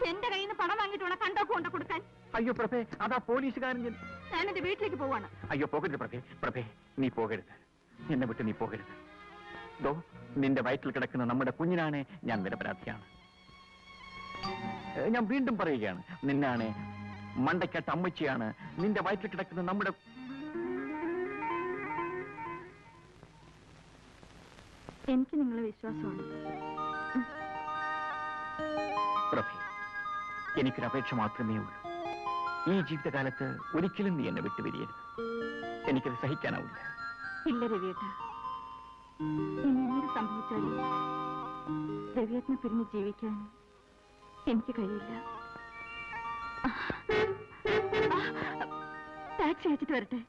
എന്റെ കയ്യിൽ നിന്ന് പണം വാങ്ങിയിട്ട് വേണം കണ്ടോക്ക് കൊണ്ട് കൊടുക്കാൻ. അയ്യോ പ്രഭേ, അതാ പോലീസുകാരൻ. ഞാൻ എന്റെ വീട്ടിലേക്ക് പോവാണ്. അയ്യോ പോകരുത് പ്രഭേ. പ്രഭേ, നീ പോകരുത്. എന്നെ വിട്ട് നീ പോകരുത്. ദോ, നിന്റെ വയറ്റിൽ കിടക്കുന്ന നമ്മുടെ കുഞ്ഞിനാണ് ഞാൻ നിരപരാധിയാണ്. ഞാൻ വീണ്ടും പറയുകയാണ്, നിന്നാണ് മണ്ടയ്ക്കട്ട അമ്മച്ചിയാണ്. നിന്റെ വയറ്റിൽ കിടക്കുന്ന നമ്മുടെ എനിക്ക് നിങ്ങളെ വിശ്വാസമാണ്. പ്രഭേ, എനിക്കൊരപേക്ഷ മാത്രമേ ഉള്ളൂ. ഈ ജീവിതകാലത്ത് ഒരിക്കലും നീ എന്നെ വിട്ടുപിരിയരുത്. എനിക്കത് സഹിക്കാനാവില്ല. ഇല്ല രവിയേട്ട, ഇനി എന്ത് സംഭവിച്ചാലും രവിയേട്ടനെ പിരിഞ്ഞ് ജീവിക്കാൻ എനിക്ക് കഴിയില്ല. ടാക്സി അയച്ചിട്ട് വരട്ടെ.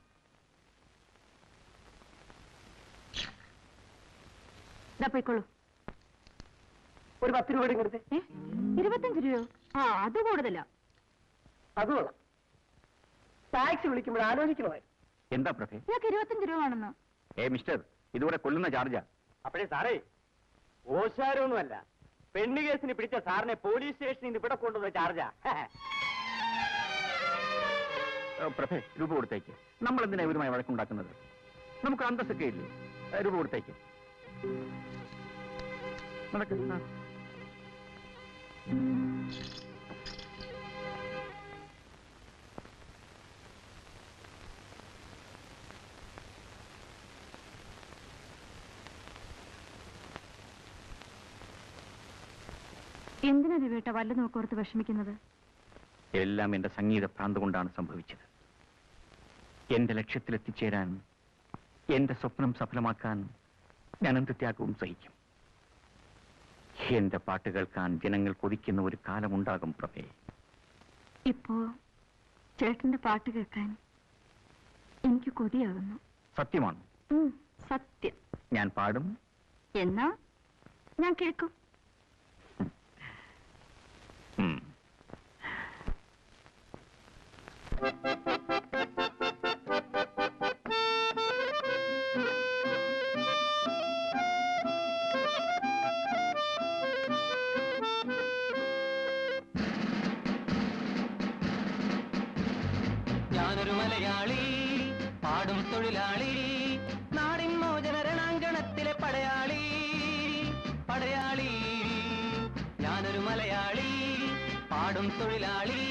പോയിക്കോളൂ. ഒരു 10 രൂപയുടെ ഇങ്ങടുത്തെ. 25 രൂപയോ? അത് കൂടുതലാ. അത് കൊള്ളാം. ടാക്സി വിളിക്കുമ്പോൾ ആലോചിക്കണമായിരുന്നു. എന്താ പ്രഭേ? ഞങ്ങൾക്ക് 25 രൂപ ആണെന്ന്. മിസ്റ്റർ, ഇതുകൂടെ കൊല്ലുന്ന ചാർജാ. അപ്പോഴേ സാറേ, ഓശാരൊന്നുമല്ല, പെണ്ണു കേസിന് പിടിച്ച സാറിനെ പോലീസ് സ്റ്റേഷനിൽ നിന്ന് ഇവിടെ കൊണ്ടുവന്ന ചാർജാ. പ്രഭേ, രൂപ കൊടുത്തേക്ക്. നമ്മൾ എന്തിനാ ഇവരുമായി വഴക്കുണ്ടാക്കുന്നത്? നമുക്ക് അന്തസ്സൊക്കെ ഇല്ലേ? രൂപ കൊടുത്തേക്ക്. നടക്ക്. എന്തിനാ രവിയേട്ട വല്ലതും ഒക്കെ ഓർത്ത് വിഷമിക്കുന്നത്? എല്ലാം എന്റെ സംഗീത ഭ്രാന്ത് കൊണ്ടാണ് സംഭവിച്ചത്. എന്റെ ലക്ഷ്യത്തിലെത്തിച്ചേരാൻ, എന്റെ സ്വപ്നം സഫലമാക്കാൻ ഞാൻ എന്ത് ത്യാഗവും സഹിക്കും. എന്റെ പാട്ട് കേൾക്കാൻ ജനങ്ങൾ കൊതിക്കുന്ന ഒരു കാലമുണ്ടാകും പ്രഭേ. ഇപ്പോ ചേട്ടന്റെ പാട്ട് കേൾക്കാൻ എനിക്ക് കൊതിയാകുന്നു. സത്യമാണ്. സത്യം. ഞാൻ പാടും. എന്നാ ഞാൻ കേൾക്കും. ഞാനൊരു മലയാളി, പാടും തൊഴിലാളി, നാടിൻ മോചന രണാങ്കണത്തിലെ പടയാളി. പടയാളി, ഞാനൊരു മലയാളി, പാടും തൊഴിലാളി,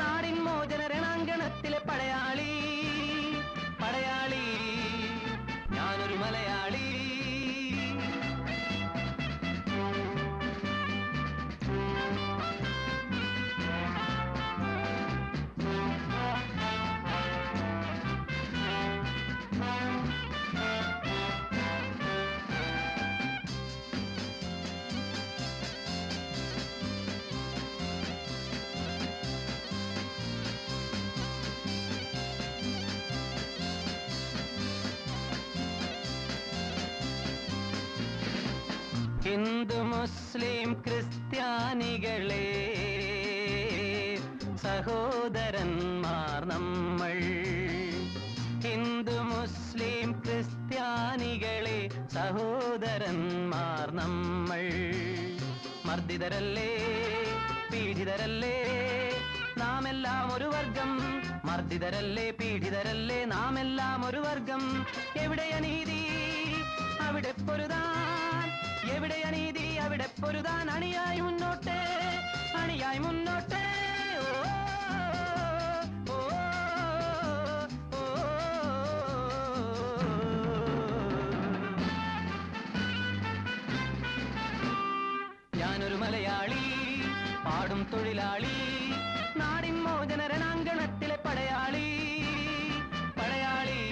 നാടിൻ മോചന രണാങ്കണത്തിലെ പടയാളി. പടയാളി, ഞാനൊരു മലയാളി. ഹിന്ദു മുസ്ലിം ക്രിസ്ത്യാനികളെ സഹോദരന്മാർ നമ്മൾ. ഹിന്ദു മുസ്ലിം ക്രിസ്ത്യാനികളെ സഹോദരന്മാർ നമ്മൾ. മർദ്ദിതരല്ലേ, പീഡിതരല്ലേ, നാമെല്ലാം ഒരു വർഗം. മർദ്ദിതരല്ലേ, പീഡിതരല്ലേ, നാമെല്ലാം ഒരു വർഗം. എവിടെ അനീതി അവിടെ പൊരുതാൻ, എവിടെ അനീതി അവിടെ പൊരുതാൻ. അണിയായി മുന്നോട്ട്, അണിയായി മുന്നോട്ട്. ഞാനൊരു മലയാളി, പാടും തൊഴിലാളി, നാടിൻ മോചന രണാങ്കണത്തിലെ പടയാളി. പടയാളി,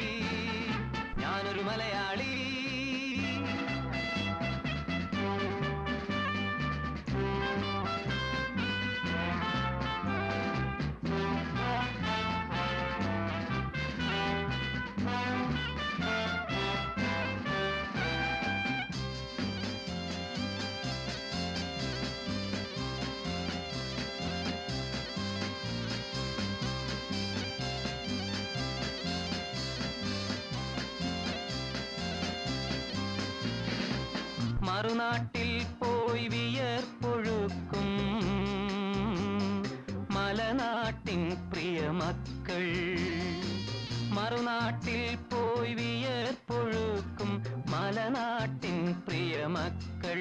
മറുനാട്ടിൽ പോയി വിയർപ്പൊഴുക്കും മലനാട്ടിൻ പ്രിയ മക്കൾ. മറുനാട്ടിൽ പോയി വിയർപ്പൊഴുക്കും മലനാട്ടിൻ പ്രിയ മക്കൾ.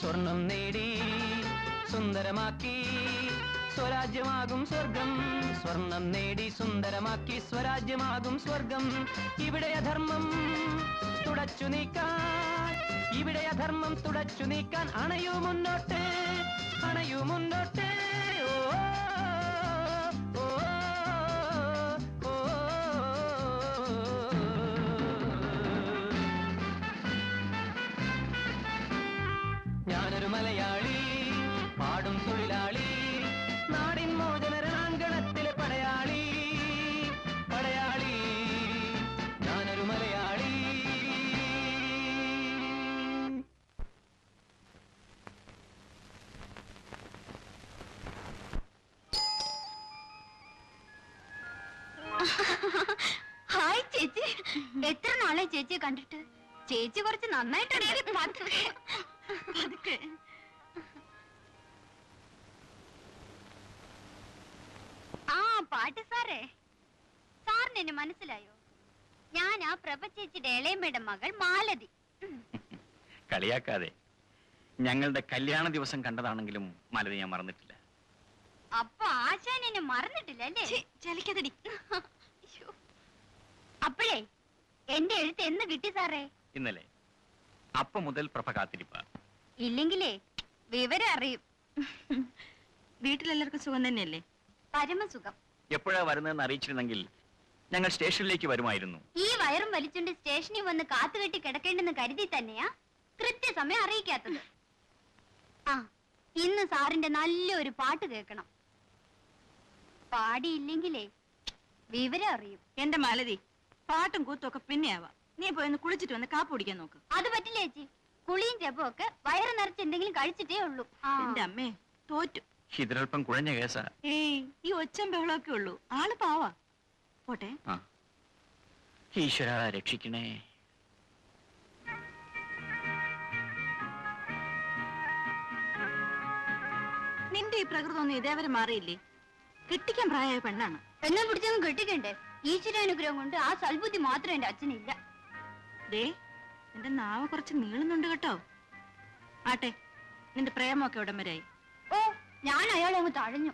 സ്വർണം നേടി സുന്ദരമാക്കി സ്വരാജ്യമാകും സ്വർഗം. സ്വർണം നേടി സുന്ദരമാക്കി സ്വരാജ്യമാകും സ്വർഗം. ഇവിടെ അധർമ്മം തുടച്ചു നീക്കാൻ, ഇവിടെ അധർമ്മം തുടച്ചു നീക്കാൻ അണയൂ മുന്നോട്ട്, അണയൂ മുന്നോട്ട്. ഓ ഓ, ഓ, ഓ. ഞാനൊരു മലയാളി, പാടും തൊഴിലാളി, നാടിൻ മോചന രണാങ്കണത്തിലെ പടയാളി, പടയാളി. ഞാനൊരു മലയാളി. ഹായ് ചേച്ചി, എത്ര നാളെ ചേച്ചിയെ കണ്ടിട്ട്. ചേച്ചി കുറച്ച് നന്നായിട്ടുണ്ട്. പതുക്കെ. ആ പാട്ട് സാറേ, സാറിന് എന്നെ മനസ്സിലായോ? ഞാൻ ആ പ്രഭ ചേച്ചിയുടെ ഇളയമ്മയുടെ മകൾ മാലതി. കളിയാക്കാതെ. ഞങ്ങളുടെ കല്യാണ ദിവസം കണ്ടതാണെങ്കിലും മാലതി ഞാൻ മറന്നിട്ടില്ല. അപ്പൊ ആശാൻ എന്നെ മറന്നിട്ടില്ല അല്ലേ? ചലിക്കതടി. അപ്പോഴേ എന്റെ എഴുത്ത് എന്ന് കിട്ടി സാറേ? ഇന്നലെ. അപ്പൊ മുതൽ പ്രഭ കാത്തിരിപ്പ. ഇല്ലെങ്കിലേ വിവരം അറിയും. വീട്ടിലെല്ലാവർക്കും സുഖം തന്നെയല്ലേ? പരമസുഖം. എപ്പോഴാ വരുന്നതെന്ന് അറിയിച്ചിരുന്നെങ്കിൽ ഞങ്ങൾ സ്റ്റേഷനിലേക്ക് വരുമായിരുന്നു. ഈ വയറും വലിച്ചുകൊണ്ട് സ്റ്റേഷനിൽ വന്ന് കാത്തുകെട്ടി കിടക്കേണ്ടെന്ന് കരുതി തന്നെയാ കൃത്യസമയം അറിയിക്കാത്തത്. ആ, ഇന്ന് സാറിന്റെ നല്ലൊരു പാട്ട് കേൾക്കണം. പാടിയില്ലെങ്കിലേ വിവരം അറിയും. എന്റെ മാലതി, പാട്ടും കൂത്തും ഒക്കെ പിന്നെ ആവാം. നീ പോയി ഒന്ന് കുളിച്ചിട്ട് വന്ന് കാപ്പ് കുടിക്കാൻ നോക്ക്. അത് പറ്റില്ല ചേച്ചി. കുളിയും ചെപ്പും ഒക്കെ വയറ് നിറച്ച് എന്തെങ്കിലും കഴിച്ചിട്ടേ ഉള്ളൂ. എന്റെ അമ്മേ, തോറ്റു. ഇതിലൽപ്പം കുഴഞ്ഞ കേസാ. ഏയ്, ഈ ഒച്ചം ബഹളമൊക്കെ ഉള്ളൂ. ആള് പാവാ. പോട്ടെ. ഈശ്വര രക്ഷിക്കണേ. നിന്റെ ഈ പ്രകൃതമൊന്നും ഇതേവരെ മാറിയില്ലേ? കെട്ടിക്കാൻ പ്രായമായ പെണ്ണാണ്. എന്നെ പിടിച്ചൊന്നും കെട്ടിക്കണ്ടേ? ഈശ്വരാനുഗ്രഹം കൊണ്ട് ആ സൽബുദ്ധി മാത്രം എന്റെ അച്ഛനില്ല. ദേ, നിന്റെ നാവ് കുറച്ച് നീളുന്നുണ്ട് കേട്ടോ. ആട്ടെ, നിന്റെ പ്രേമൊക്കെ ഉടൻ വരായി. ഓ, ഞാൻ അയാളെ അങ്ങ് തഴഞ്ഞു.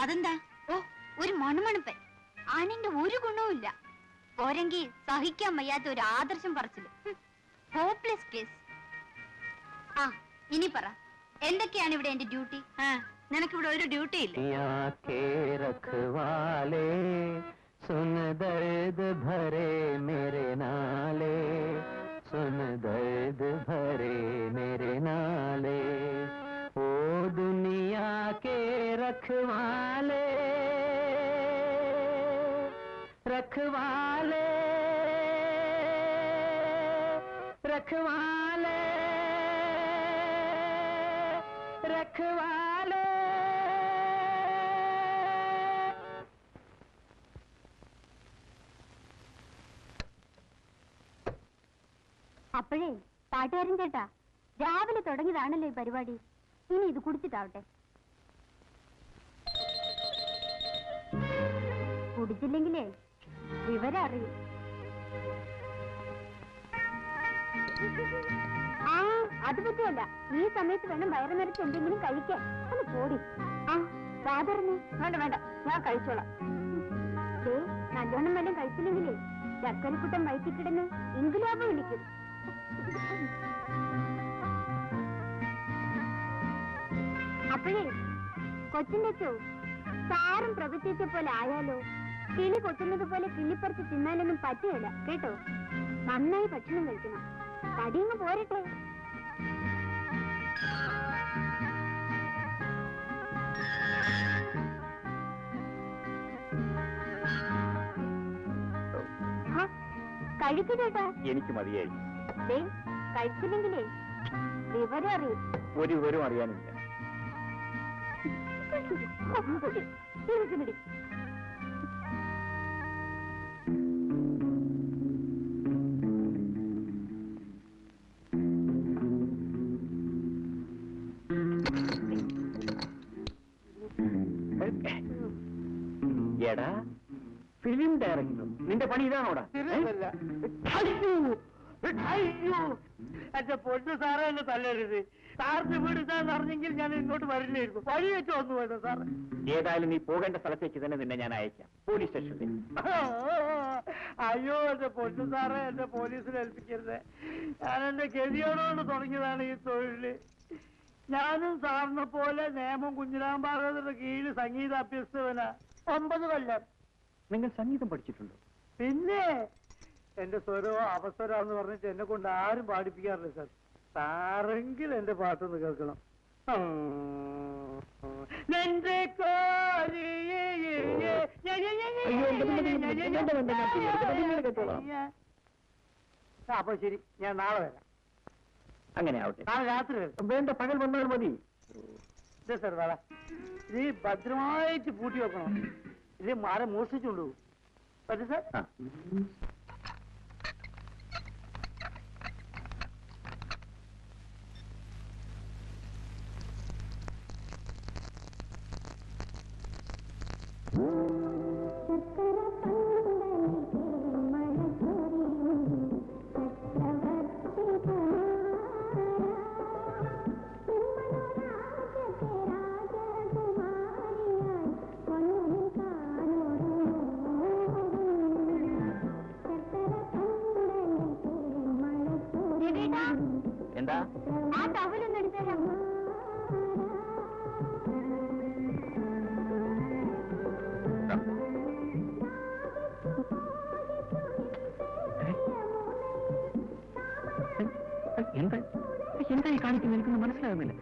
അതെന്താ? ഓ, ഒരു മണുമണുപ്പൻ. ആണിന്റെ ഒരു ഗുണവുമില്ല. പോരെങ്കിൽ സഹിക്കാൻ വയ്യാത്ത ഒരു ആദർശം പറച്ചില്. Hopeless case. ആ, ഇനി പറ, എന്തൊക്കെയാണ് ഇവിടെ എന്റെ ഡ്യൂട്ടി? നിനക്കിവിടെ ഒരു ഡ്യൂട്ടി ഇല്ല. रखवाले सुन दर्द भरे मेरे नाले, सुन दर्द भरे मेरे नाले. ओ दुनिया के रखवाले, रखवाले, रखवाले, रखवाले. അപ്പോഴേ പാട്ടുകാരൻ ചേട്ടാ, രാവിലെ തുടങ്ങിയതാണല്ലോ ഈ പരിപാടി. ഇനി ഇത് കുടിച്ചിട്ടാവട്ടെ. കുടിച്ചില്ലെങ്കിലേ വിവരം അറിയും. ആ, അത് പറ്റുമല്ല. ഈ സമയത്ത് വേണം വയറ് നിറച്ച് എന്തെങ്കിലും കഴിക്കാൻ. ഒന്ന് പോടി. ആ, വാതറന്ന്. വേണ്ട വേണ്ട, ഞാൻ കഴിച്ചോളാം. നല്ലോണം വല്ലതും കഴിച്ചില്ലെങ്കിലേ ചക്കരക്കുട്ടൻ വയറ്റിൽ കിടന്ന് ഇൻകുലാബ് വിളിക്കും. അപ്പോഴേ കൊച്ചിന്റെ അച്ചോ, സാറും പ്രവചിച്ച പോലെ ആയാലോ? കിളി കൊത്തുന്നത് പോലെ കിള്ളിപ്പറിച്ച് തിന്നാനൊന്നും പറ്റുകയില്ല കേട്ടോ. നന്നായി ഭക്ഷണം കഴിക്കണം. തടിയങ്ങ് പോരട്ടെ. കഴിക്കട്ടേട്ടാ. എനിക്ക് മതിയായി. കഴിച്ചില്ലെങ്കിലേ വിവരം അറിയും. ഒരു വിവരം അറിയാനില്ല. എടാ ഫിലിം ഡയറക്ടർ, നിന്റെ പണി ഇതാണോടാ? തിരിച്ചല്ല. അയ്യോ എന്റെ പൊന്നു സാറേ, എന്നെ തല്ലരുത്. സാറിന് വീട് ഇതാന്ന് അറിഞ്ഞെങ്കിൽ ഞാൻ ഇങ്ങോട്ട് വരില്ലായിരുന്നു. വഴി വെച്ച് വന്നു പോയത് സാറ്. ഏതായാലും നീ പോകേണ്ട സ്ഥലത്തേക്ക് തന്നെ നിന്നെ ഞാൻ അയക്കാം, പോലീസ് സ്റ്റേഷനിൽ. അയ്യോ എന്റെ പൊന്നു സാറേ, എന്നെ പോലീസിൽ ഏൽപ്പിക്കരുത്. ഞാൻ എന്റെ ഗതിയോടുകൊണ്ട് തുടങ്ങിയതാണ് ഈ തൊഴില്. ഞാനും സാറിനെ പോലെ നേമം കുഞ്ഞിരാമ്പാകത്തിന്റെ കീഴിൽ സംഗീത അഭ്യസ്തവനാ. 9 കൊല്ലം. നിങ്ങൾ സംഗീതം പഠിച്ചിട്ടുണ്ടോ? പിന്നെ എന്റെ സ്വരമോ അവസരമെന്ന് പറഞ്ഞിട്ട് എന്നെ കൊണ്ട് ആരും പാടിപ്പിക്കാറില്ല സാർ. സാറെങ്കിൽ എന്റെ പാട്ടൊന്ന് കേൾക്കണം. നിന്റെ അപ്പൊ ശരി, ഞാൻ നാളെ വരാം. അങ്ങനെ ആവട്ടെ. നാളെ രാത്രി വരാം. വേണ്ട, പകൽ വന്നാൽ മതി. ഇതേ സാർ വേള, ഇത് ഭദ്രമായിട്ട് പൂട്ടി വെക്കണം. ഇത് മാറി മോഷ്ടിച്ചുകൊണ്ടു പറ്റും സാർ. എന്താ? ആ ടവലൊന്നും എടുത്തരാം. എന്താ എന്താ ഈ കാണിക്കുന്നത്? എനിക്കൊന്നും മനസ്സിലാകുന്നില്ല.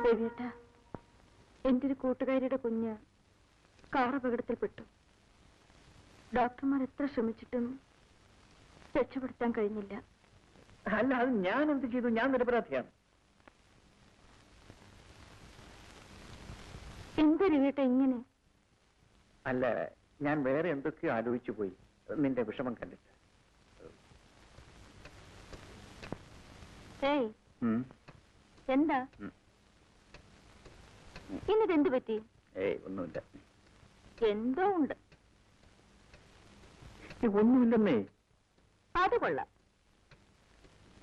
രവിയേട്ടാ, എന്റെ ഒരു കൂട്ടുകാരിയുടെ കുഞ്ഞ് കാർ അപകടത്തിൽപ്പെട്ടു. ഡോക്ടർമാർ എത്ര ശ്രമിച്ചിട്ടും രക്ഷപ്പെടുത്താൻ കഴിഞ്ഞില്ല. അല്ല, അത് ഞാൻ എന്ത് ചെയ്തു? ഞാൻ നിരപരാധിയാണ്. എന്താ രവിയേട്ടാ ഇങ്ങനെ? അല്ല, ഞാൻ വേറെ എന്തൊക്കെയോ ആലോചിച്ചു പോയി നിന്റെ വിഷമം കണ്ടിട്ട്. ഏയ്, എന്താ ഇന്നിതെന്ത് പറ്റി? ഏയ്, ഒന്നുമില്ല. എന്തോ ഉണ്ട്. ഒന്നുമില്ലെന്നേ. അത് കൊള്ളാം.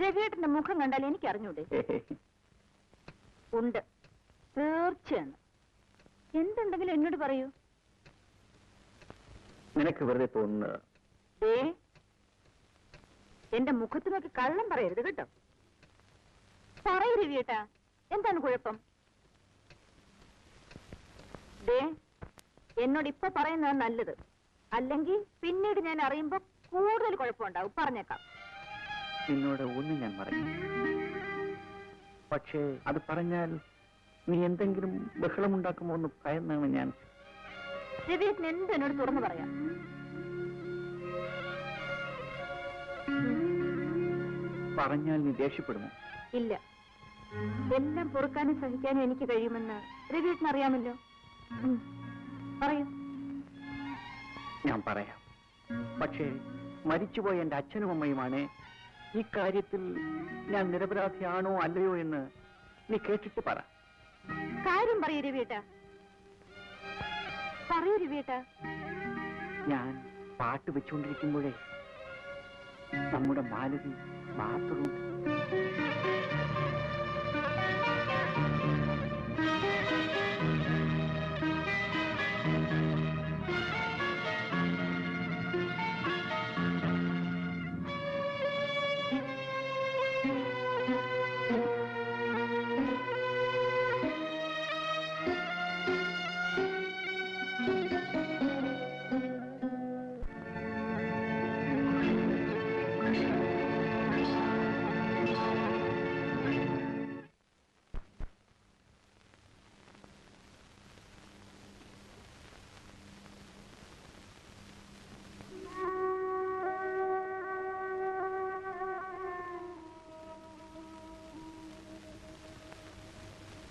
രവിയേട്ടന്റെ മുഖം കണ്ടാൽ എനിക്ക് അറിഞ്ഞൂടെ? ഉണ്ട്, തീർച്ചയാണ്. എന്തുണ്ടെങ്കിലും എന്നോട് പറയൂ. നിനക്ക് വെറുതെ തോന്നുന്നത്. എന്റെ മുഖത്ത് നോക്കി കള്ളം പറയരുത് കേട്ടോ. പറയൂ രവിയേട്ടാ, എന്താണ് കുഴപ്പം? എന്നോട് ഇപ്പൊ പറയുന്നതാണ് നല്ലത്. അല്ലെങ്കിൽ പിന്നീട് ഞാൻ അറിയുമ്പോ കൂടുതൽ കുഴപ്പമുണ്ടാവും. പറഞ്ഞേക്കാം. നിന്നോട് ഒന്നും ഞാൻ പറഞ്ഞു, പക്ഷേ അത് പറഞ്ഞാൽ നീ എന്തെങ്കിലും ബഹളമുണ്ടാക്കുമോ എന്ന് ഭയന്നാണ് ഞാൻ. രവിയേട്ടൻ എന്ത് എന്നോട് തുറന്നു പറയാം. പറഞ്ഞാൽ നീ ദേഷ്യപ്പെടുമോ? ഇല്ല, എല്ലാം പൊറുക്കാനും സഹിക്കാനും എനിക്ക് കഴിയുമെന്ന് രവിയേട്ടൻ അറിയാമല്ലോ. പറയൂ. ഞാൻ പറയാം, പക്ഷേ മരിച്ചുപോയ എന്റെ അച്ഛനും അമ്മയുമാണ് ഈ കാര്യത്തിൽ ഞാൻ നിരപരാധിയാണോ അല്ലയോ എന്ന് നീ കേട്ടിട്ട് പറ. കാര്യം പറയൂ രവിയേട്ടാ, പറയൂ രവിയേട്ടാ. ഞാൻ പാട്ട് വെച്ചുകൊണ്ടിരിക്കുമ്പോഴേ നമ്മുടെ മാലതി ബാത്റൂം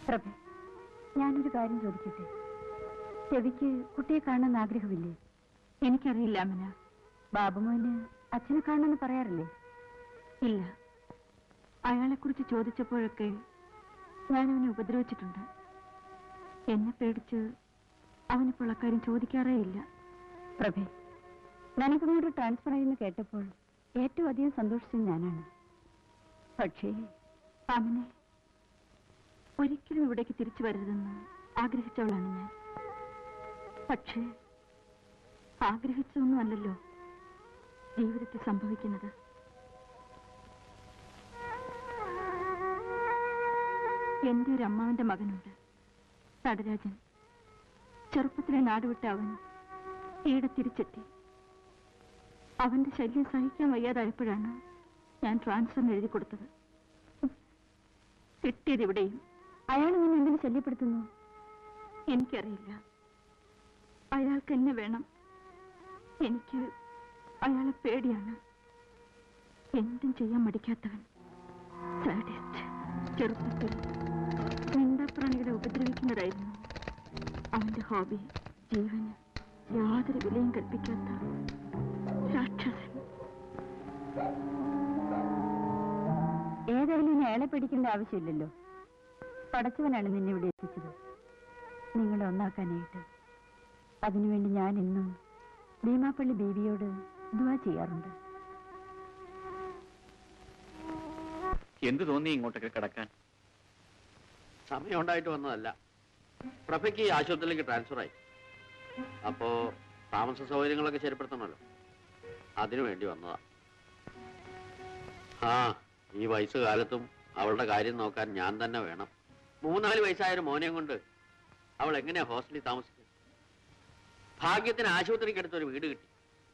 പ്രഭ, ഞാനൊരു കാര്യം ചോദിക്കട്ടെ? രവിക്ക് കുട്ടിയെ കാണാൻ ആഗ്രഹമില്ലേ? എനിക്കറിയില്ല അമ്മന. ബാബുമോന് അച്ഛനെ കാണണമെന്ന് പറയാറില്ലേ? ഇല്ല. അയാളെക്കുറിച്ച് ചോദിച്ചപ്പോഴൊക്കെ ഞാൻ അവനെ ഉപദ്രവിച്ചിട്ടുണ്ട്. എന്നെ പേടിച്ച് അവനിപ്പോൾ അക്കാര്യം ചോദിക്കാറേ ഇല്ല. പ്രഭേ, നിനക്കിങ്ങോട്ട് ട്രാൻസ്ഫർ ആയെന്ന് കേട്ടപ്പോൾ ഏറ്റവും അധികം സന്തോഷിച്ചത് ഞാനാണ്. പക്ഷേ അവനെ ഒരിക്കലും ഇവിടേക്ക് തിരിച്ചു വരരുതെന്ന് ആഗ്രഹിച്ചവളാണ് ഞാൻ. പക്ഷേ ആഗ്രഹിച്ചൊന്നുമല്ലല്ലോ ജീവിതത്തിൽ സംഭവിക്കുന്നത്. എന്റെ ഒരു അമ്മാവന്റെ മകനുണ്ട്, നടരാജൻ. ചെറുപ്പത്തിലെ നാടുവിട്ട അവൻ ഈടെ തിരിച്ചെത്തി. അവന്റെ ശല്യം സഹിക്കാൻ വയ്യാതായപ്പോഴാണ് ഞാൻ ട്രാൻസ്ഫറിന് എഴുതി കൊടുത്തത്. കിട്ടിയത് ഇവിടെയും. അയാൾ നിന്നെ എന്തിനു ശല്യപ്പെടുത്തുന്നു? എനിക്കറിയില്ല. അയാൾക്ക് എന്നെ വേണം. എനിക്ക് അയാളെ പേടിയാണ്. എന്തും ചെയ്യാൻ മടിക്കാത്തവൻ, സാഡിസ്റ്റ്. ചെറുപ്പത്തിൽ മിണ്ടാപ്രാണികളെ ഉപദ്രവിക്കുന്നതായിരുന്നു അവന്റെ ഹോബി. ജീവന് യാതൊരു വിലയും കൽപ്പിക്കാത്ത രാക്ഷസൻ. ഏതായാലും ഇനി അയാളെ പേടിക്കേണ്ട ആവശ്യമില്ലല്ലോ. പടച്ചവനാണ് നിന്നെ ഇവിടെ എത്തിച്ചത്, നിങ്ങളെ ഒന്നാക്കാനായിട്ട്. അതിനുവേണ്ടി ഞാൻ ഇന്നും ഭീമാപ്പള്ളി ബീവിയോട് ദുആ ചെയ്യാറുണ്ട്. എന്ത് തോന്നി ഇങ്ങോട്ടൊക്കെ കിടക്കാൻ? സമയം ഉണ്ടായിട്ട് വന്നതല്ല. പ്രഭയ്ക്ക് ആശുപത്രിയിലേക്ക് ട്രാൻസ്ഫർ ആയി. അപ്പോ താമസ സൗകര്യങ്ങളൊക്കെ ശരിപ്പെടുത്തണമല്ലോ, അതിനു വേണ്ടി വന്നതാ. ആ, ഈ വയസ്സുകാലത്തും അവളുടെ കാര്യം നോക്കാൻ ഞാൻ തന്നെ വേണം. 3-4 വയസ്സായൊരു മോനെയും കൊണ്ട് അവൾ എങ്ങനെയാ ഹോസ്റ്റലിൽ താമസിക്കുക? ഭാഗ്യത്തിന് ആശുപത്രിക്കടുത്തൊരു വീട് കിട്ടി.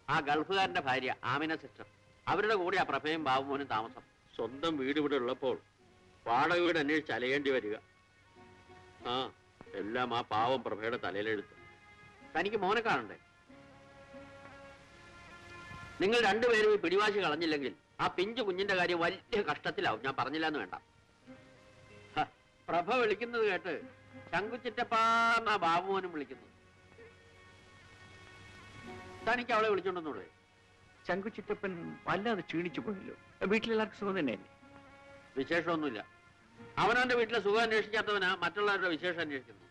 ആ ഗൾഫുകാരന്റെ ഭാര്യ ആമിന സിസ്റ്റർ, അവരുടെ കൂടെ ആ പ്രഭയും ബാബുമോനും താമസം. സ്വന്തം വീട് ഇവിടെ ഉള്ളപ്പോൾ വാടക വീട് അന്വേഷിച്ച് അലയേണ്ടി വരിക. ആ, എല്ലാം ആ പാവം പ്രഭയുടെ തലയിലെടുത്ത്. തനിക്ക് മോനെ കാണണ്ടേ? നിങ്ങൾ രണ്ടുപേരും ഈ പിടിവാശി കളഞ്ഞില്ലെങ്കിൽ ആ പിഞ്ചു കുഞ്ഞിന്റെ കാര്യം വലിയ കഷ്ടത്തിലാവും. ഞാൻ പറഞ്ഞില്ല എന്ന് വേണ്ട. പ്രഭ വിളിക്കുന്നത് കേട്ട് ശങ്കുച്ചിറ്റപ്പാന്ന ബാബുമോനും വിളിക്കുന്നു. തനിക്ക് അവളെ വിളിച്ചോണ്ടെന്നൂടെ? ശങ്കുച്ചിറ്റപ്പൻ വല്ലാതെ ക്ഷീണിച്ചു പോയല്ലോ. വീട്ടിലെല്ലാവർക്കും സുഖം തന്നെയല്ലേ? വിശേഷമൊന്നുമില്ല. അവനവന്റെ വീട്ടിലെ സുഖം അന്വേഷിക്കാത്തവനാ മറ്റുള്ളവരുടെ വിശേഷം അന്വേഷിക്കുന്നു.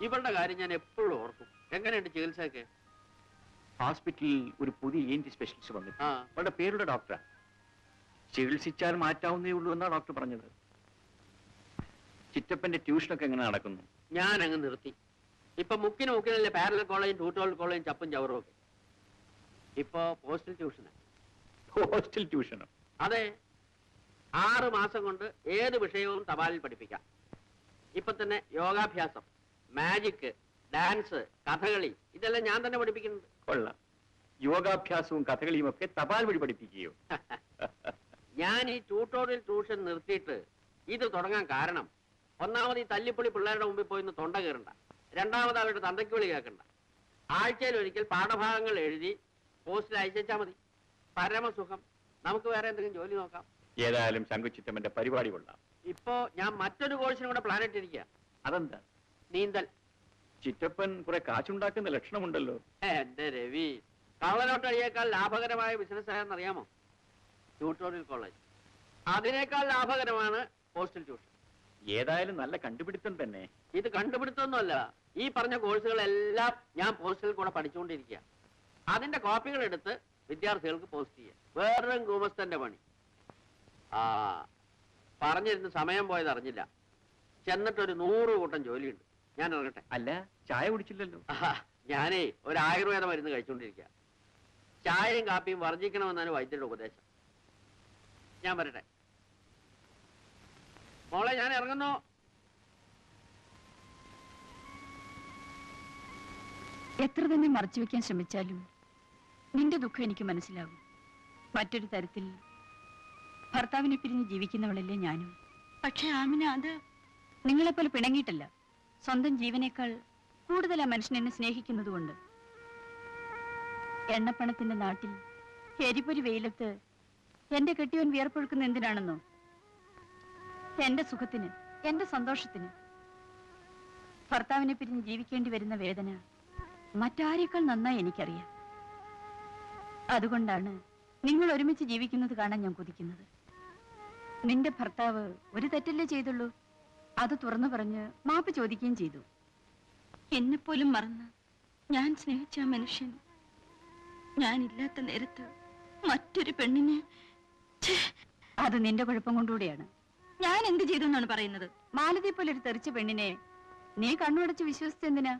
ഇവളുടെ കാര്യം ഞാൻ എപ്പോഴും ഓർക്കും. എങ്ങനെയുണ്ട് ചികിത്സയൊക്കെ? ഹോസ്പിറ്റലിൽ ഒരു പുതിയ ENT സ്പെഷ്യലിസ്റ്റ് വന്നിട്ട് ആ, അവളുടെ പേരുടെ ഡോക്ടറാ. ചികിത്സിച്ചാൽ മാറ്റാവുന്നേ ഉള്ളൂ എന്നാ ഡോക്ടർ പറഞ്ഞത്. ചിറ്റപ്പന്റെ ട്യൂഷനൊക്കെ എങ്ങനെ നടക്കുന്നു? ഞാൻ അങ്ങ് നിർത്തി. ഇപ്പൊ മുക്കിനല്ലേ പാരലൽ കോളേജും ട്യൂട്ടോറിയൽ കോളേജും ചപ്പും ചവറും ഒക്കെ. ഇപ്പൊ പോസ്റ്റൽ ട്യൂഷന്. ഹോസ്റ്റൽ ട്യൂഷനോ? അതെ, 6 മാസം കൊണ്ട് ഏത് വിഷയവും തപാലിൽ പഠിപ്പിക്കാം. ഇപ്പൊ തന്നെ യോഗാഭ്യാസം, മാജിക്, ഡാൻസ്, കഥകളി, ഇതെല്ലാം ഞാൻ തന്നെ പഠിപ്പിക്കുന്നുണ്ട്. കൊള്ളാം. യോഗാഭ്യാസവും കഥകളിയും ഒക്കെ തപാൽ വഴി പഠിപ്പിക്കുകയോ? ഞാൻ ഈ ട്യൂട്ടോറിയൽ ട്യൂഷൻ നിർത്തിയിട്ട് ഇത് തുടങ്ങാൻ കാരണം, ഒന്നാമത് ഈ തല്ലിപ്പൊളി പിള്ളേരുടെ മുമ്പിൽ പോയി തൊണ്ട കയറണ്ട. രണ്ടാമത് അവരുടെ തന്തയ്ക്ക് വിളി കേൾക്കണ്ട. ആഴ്ചയിൽ ഒരിക്കൽ പാഠഭാഗങ്ങൾ എഴുതി പോസ്റ്റിൽ അയച്ചാൽ മതി. പരമസുഖം. നമുക്ക് വേറെ എന്തെങ്കിലും ജോലി നോക്കാം. ഏതായാലും ശങ്കുച്ചിറ്റമ്മന്റെ പരിപാടി കൊള്ളാം. ഇപ്പോ ഞാൻ മറ്റൊരു കോഴ്സിനും കൂടെ പ്ലാൻ ഇട്ടിരിക്കുക. അതെന്താ? നീന്തൽ. ചിറ്റപ്പൻ കുറെ കാശുണ്ടാക്കുന്ന ലക്ഷണമുണ്ടല്ലോ. എന്റെ രവി, കള്ളനോട്ടടിയേക്കാൾ ലാഭകരമായ ബിസിനസ് ആയെന്നറിയാമോ? Tutorial college. അതിനേക്കാൾ ലാഭകരമാണ് പോസ്റ്റൽ ട്യൂഷൻ. ഏതായാലും നല്ല കണ്ടുപിടുത്തം തന്നെ. ഇത് കണ്ടുപിടുത്തൊന്നുമല്ല. ഈ പറഞ്ഞ കോഴ്സുകളെല്ലാം ഞാൻ പോസ്റ്റലിൽ കൂടെ പഠിച്ചുകൊണ്ടിരിക്കുക. അതിന്റെ കോപ്പികൾ എടുത്ത് വിദ്യാർത്ഥികൾക്ക് പോസ്റ്റ് ചെയ്യുക. വേറൊരു ഗുമസ്തന്റെ പണി. ആ, പറഞ്ഞിരുന്ന് സമയം പോയത് അറിഞ്ഞില്ല. ചെന്നിട്ടൊരു 100 കൂട്ടം ജോലിയുണ്ട്. ഞാൻ ഇറങ്ങട്ടെ. അല്ല, ചായ കുടിച്ചില്ലല്ലോ. ഞാനേ ഒരു ആയുർവേദ മരുന്ന് കഴിച്ചുകൊണ്ടിരിക്കുക. ചായയും കാപ്പിയും വർജിക്കണമെന്നാണ് വൈദ്യരുടെ ഉപദേശം. ഞാൻ വരട്ടെ. മോളെ, ഞാൻ ഇറങ്ങുന്നു. എത്ര തന്നെ മറച്ചു വെക്കാൻ ശ്രമിച്ചാലും നിന്റെ ദുഃഖം എനിക്ക് മനസ്സിലാകും. മറ്റൊരു തരത്തിൽ ഭർത്താവിനെ പിരിഞ്ഞ് ജീവിക്കുന്നവളല്ലേ ഞാനും. പക്ഷെ ആമിന, അത് നിങ്ങളെപ്പോലെ പിണങ്ങിയിട്ടല്ല, സ്വന്തം ജീവനേക്കാൾ കൂടുതൽ ആ മനുഷ്യൻ എന്നെ സ്നേഹിക്കുന്നതുകൊണ്ട്. എണ്ണപ്പണത്തിന്റെ നാട്ടിൽ എരിപൊരി വെയിലത്ത് എന്റെ കെട്ടിയവൻ വിയർപ്പൊഴുക്കുന്ന എന്തിനാണെന്നോ? എന്റെ സുഖത്തിന്, എന്റെ സന്തോഷത്തിന്. ഭർത്താവിനെ പിരിഞ്ഞ് ജീവിക്കേണ്ടി വരുന്ന വേദന മറ്റാരേക്കാൾ നന്നായി എനിക്കറിയാം. അതുകൊണ്ടാണ് നിങ്ങൾ ഒരുമിച്ച് ജീവിക്കുന്നത് കാണാൻ ഞാൻ കൊതിക്കുന്നത്. നിന്റെ ഭർത്താവ് ഒരു തെറ്റല്ലേ ചെയ്തുള്ളൂ, അത് തുറന്നു പറഞ്ഞ് മാപ്പ് ചോദിക്കുകയും ചെയ്തു. എന്നെപ്പോലും മറന്ന് ഞാൻ സ്നേഹിച്ച ആ മനുഷ്യൻ ഞാനില്ലാത്ത നേരത്ത് മറ്റൊരു പെണ്ണിനെ, അത് നിന്റെ കുഴപ്പം കൊണ്ടുകൂടിയാണ്. ഞാൻ എന്ത് ചെയ്തു എന്നാണ് പറയുന്നത്? മാലതി പോലെ ഒരു തെറിച്ച പെണ്ണിനെ നീ കണ്ണുടച്ച് വിശ്വസിച്ചെന്തിനാ?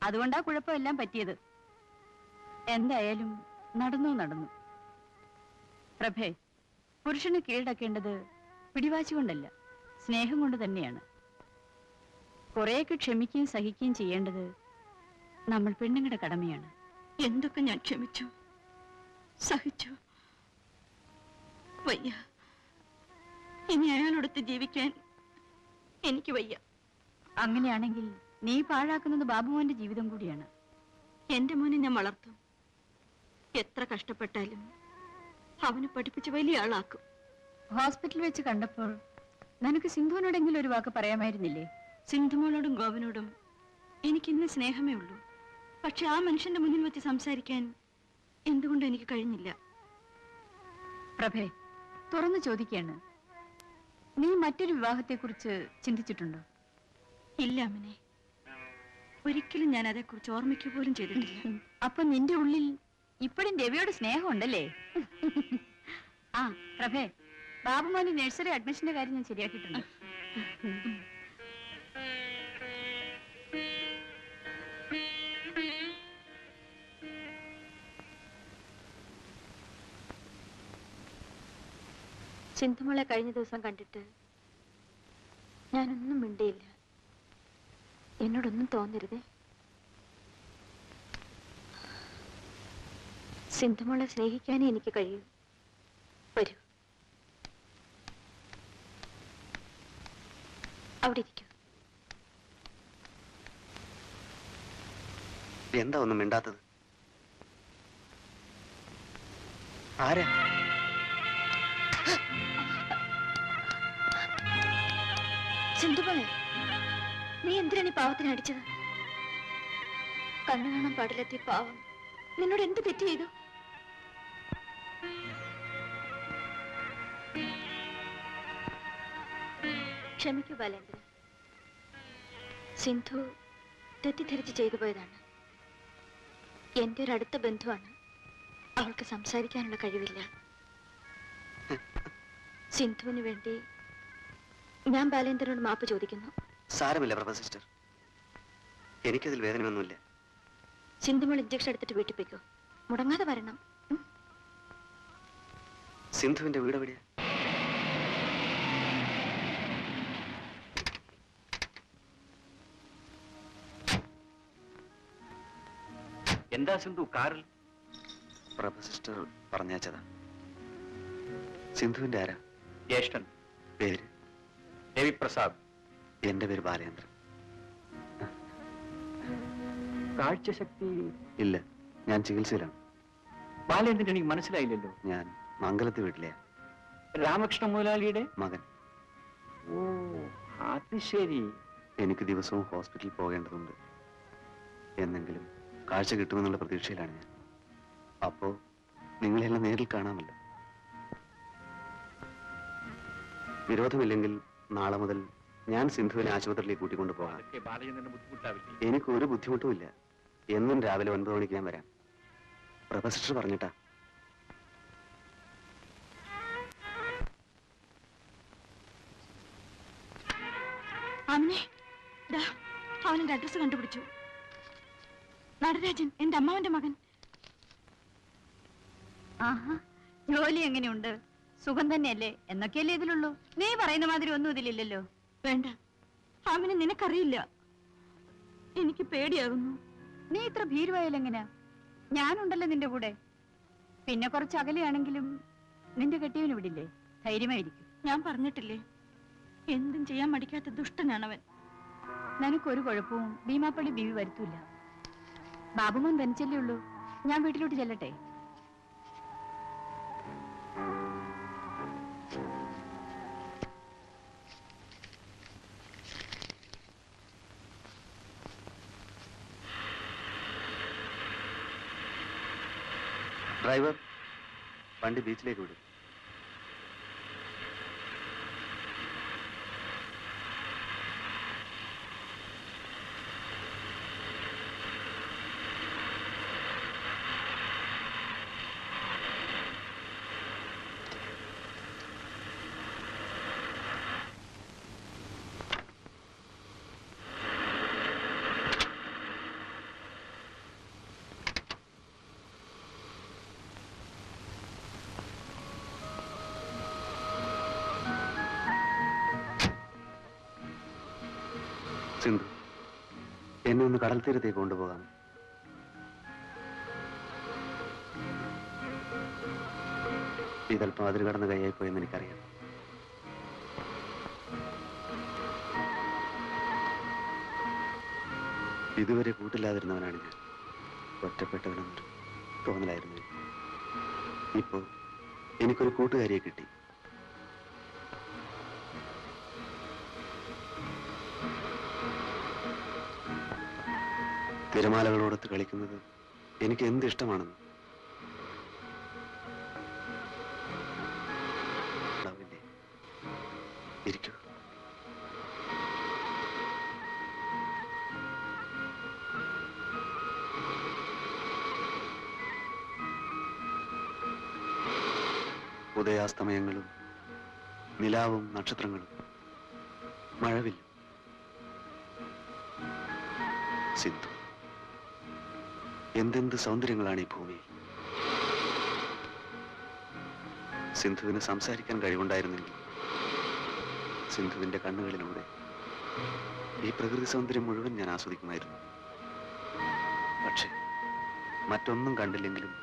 അതുകൊണ്ടാ കുഴപ്പമെല്ലാം പറ്റിയത്. എന്തായാലും നടന്നു. പ്രഭേ, പുരുഷന് കീഴടക്കേണ്ടത് പിടിവാശി കൊണ്ടല്ല, സ്നേഹം കൊണ്ട് തന്നെയാണ്. കുറെയൊക്കെ ക്ഷമിക്കുകയും സഹിക്കുകയും ചെയ്യേണ്ടത് നമ്മൾ പെണ്ണുങ്ങളുടെ കടമയാണ്. എന്തൊക്കെ ഞാൻ ക്ഷമിച്ചു, സഹിച്ചു. വയ്യ, ഇനി അയാളോടൊത്ത് ജീവിക്കാൻ എനിക്ക് വയ്യ. അങ്ങനെയാണെങ്കിൽ നീ പാഴാക്കുന്നത് ബാബുമോന്റെ ജീവിതം കൂടിയാണ്. എന്റെ മോനെ ഞാൻ വളർത്തും. എത്ര കഷ്ടപ്പെട്ടാലും അവനെ പഠിപ്പിച്ച് വലിയ ആളാക്കും. ഹോസ്പിറ്റലിൽ വെച്ച് കണ്ടപ്പോൾ നിനക്ക് സിന്ധുവിനോടെങ്കിലും ഒരു വാക്ക് പറയാമായിരുന്നില്ലേ? സിന്ധുമോളോടും ഗോപനോടും എനിക്കിന്ന് സ്നേഹമേ ഉള്ളൂ. പക്ഷെ ആ മനുഷ്യന്റെ മുന്നിൽ വെച്ച് സംസാരിക്കാൻ എന്തുകൊണ്ടും എനിക്ക് കഴിഞ്ഞില്ല. പ്രഭേ, തുറന്നു ചോദിക്കാണ്, നീ മറ്റൊരു വിവാഹത്തെക്കുറിച്ച് ചിന്തിച്ചിട്ടുണ്ടോ? ഇല്ല അമ്മനെ, ഒരിക്കലും ഞാൻ അതേക്കുറിച്ച് ഓർമ്മിക്കുക പോലും ചെയ്തിട്ടില്ല. അപ്പൊ നിന്റെ ഉള്ളിൽ ഇപ്പോഴും രവിയോട് സ്നേഹമുണ്ടല്ലേ? ആ പ്രഭേ, ബാബുമോന്റെ നഴ്സറി അഡ്മിഷന്റെ കാര്യം ഞാൻ ശരിയാക്കിയിട്ടുണ്ട്. സിന്ധുമോളെ കഴിഞ്ഞ ദിവസം കണ്ടിട്ട് ഞാനൊന്നും മിണ്ടിയില്ല. എന്നോടൊന്നും തോന്നരുതേ. സിന്ധുമോളെ സ്നേഹിക്കാനേ എനിക്ക് കഴിയൂ. വരൂ, അവിടെ ഇരിക്കൂ. എന്താ ഒന്നും മിണ്ടാത്തത്? ആരാ? സിന്ധുമോളെ, നീ എന്തിനാണ് ഈ പാവത്തിനെ അടിച്ചത്? കണ്ണു കാണാൻ പാടില്ലെത്തിയ പാവം നിന്നോട് എന്ത് തെറ്റ് ചെയ്തു? ക്ഷമിക്കൂ ബാലേന്ദ്ര, സിന്ധു തെറ്റിദ്ധരിച്ച് ചെയ്തു പോയതാണ്. എന്റെ ഒരു അടുത്ത ബന്ധുവാണ്. അവൾക്ക് സംസാരിക്കാനുള്ള കഴിവില്ല. സിന്ധുവിന് വേണ്ടി ഞാൻ ബാലേന്ദ്രനോട് മാപ്പ് ചോദിക്കുന്നു. സാരമില്ല പ്രഭ സിസ്റ്റർ, എനിക്കതിൽ വേദനയൊന്നുമില്ല. സിന്ധുമോൾ ഇഞ്ചക്ഷൻ എടുത്തിട്ട് വീട്ടിൽ പോയിക്കോ. മുടങ്ങാതെ വരണം. സിന്ധുവിന്റെ വീട് എവിടെയാ? എന്താ സിന്ധു കാറിൽ? പ്രഭ സിസ്റ്റർ പറഞ്ഞയച്ചതാ. സിന്ധുവിന്റെ ആരാ? ജ്യേഷ്ഠൻ. പേര്? രവിപ്രസാദ്. എന്റെ പേര് ബാലേന്ദ്രൻ. കാഴ്ചശക്തി ഇല്ല, ഞാൻ ചികിത്സയിലാണ്. ബാലേന്ദ്രൻ എനിക്ക് മനസ്സിലായില്ലല്ലോ. ഞാൻ മംഗലത്ത് വീട്ടിലെയാ. രാമകൃഷ്ണ മുതലാളിയുടെ മകൻ. ഓ, അത് ശരി. എനിക്ക് ദിവസവും ഹോസ്പിറ്റലിൽ പോകേണ്ടതുണ്ട്. എന്നെങ്കിലും കാഴ്ച കിട്ടുമെന്നുള്ള പ്രതീക്ഷയിലാണ് ഞാൻ. അപ്പോ നിങ്ങളെല്ലാം നേരിൽ കാണാമല്ലോ. വിരോധമില്ലെങ്കിൽ നാളെ മുതൽ ഞാൻ സിന്ധുവിനെ ആശുപത്രിയിലേക്ക് കൂട്ടിക്കൊണ്ടു പോകാം. എനിക്ക് ഒരു ബുദ്ധിമുട്ടുമില്ല. എന്നും രാവിലെ 9 മണിക്ക് ഞാൻ വരാം. പ്രഭ സിസ്റ്റർ പറഞ്ഞിട്ടാ. അവന്റെ അഡ്രസ് കണ്ടുപിടിച്ചു. നടരാജൻ, എന്റെ അമ്മാവന്റെ മകൻ. ആഹാ, ജോലി എങ്ങനെയുണ്ട്? സുഖം തന്നെയല്ലേ? എന്നൊക്കെയല്ലേ ഇതിലുള്ളൂ. നീ പറയുന്ന മാതിരി ഒന്നും ഇതിലില്ലല്ലോ. വേണ്ട, അവനെ നിനക്കറിയില്ല. എനിക്ക് പേടിയാകുന്നു. നീ ഇത്ര ഭീരുവായാലെങ്ങനാ? ഞാനുണ്ടല്ലോ നിന്റെ കൂടെ. പിന്നെ കുറച്ച് അകലെയാണെങ്കിലും നിന്റെ കെട്ടിയവന് വിടില്ലേ? ധൈര്യമായിരിക്കും. ഞാൻ പറഞ്ഞിട്ടില്ലേ, എന്തും ചെയ്യാൻ മടിക്കാത്ത ദുഷ്ടനാണവൻ. നിനക്കൊരു കുഴപ്പവും ഭീമാപ്പള്ളി ബീവി വരുത്തൂല. ബാബുമോൻ തനിച്ചല്ലേ ഉള്ളൂ. ഞാൻ വീട്ടിലോട്ട് ചെല്ലട്ടെ? ഡ്രൈവർ, വണ്ടി ബീച്ചിലേക്ക് വിടും. സിന്ധു, എന്നെ ഒന്ന് കടൽ തീരത്തേക്ക് കൊണ്ടുപോകാം. ഇതല്പം അതിൽ കടന്ന് കൈയായി പോയെന്ന് എനിക്കറിയാം. ഇതുവരെ കൂട്ടില്ലാതിരുന്നവനാണ് ഞാൻ. ഒറ്റപ്പെട്ടവനെന്നൊരു തോന്നലായിരുന്നു. ഇപ്പോ എനിക്കൊരു കൂട്ടുകാരിയെ കിട്ടി. തിരമാലകളോടൊത്ത് കളിക്കുന്നത് എനിക്ക് എന്ത് ഇഷ്ടമാണെന്ന്. ഇരിക്കൂ. ഉദയാസ്തമയങ്ങളും നിലാവും നക്ഷത്രങ്ങളും മഴവില്ലും. സിന്ധു, എന്തെന്ത് സൗന്ദര്യങ്ങളാണ് ഈ ഭൂമിയിൽ. സിന്ധുവിന് സംസാരിക്കാൻ കഴിവുണ്ടായിരുന്നെങ്കിൽ സിന്ധുവിന്റെ കണ്ണുകളിലൂടെ ഈ പ്രകൃതി സൗന്ദര്യം മുഴുവൻ ഞാൻ ആസ്വദിക്കുമായിരുന്നു. പക്ഷെ മറ്റൊന്നും കണ്ടില്ലെങ്കിലും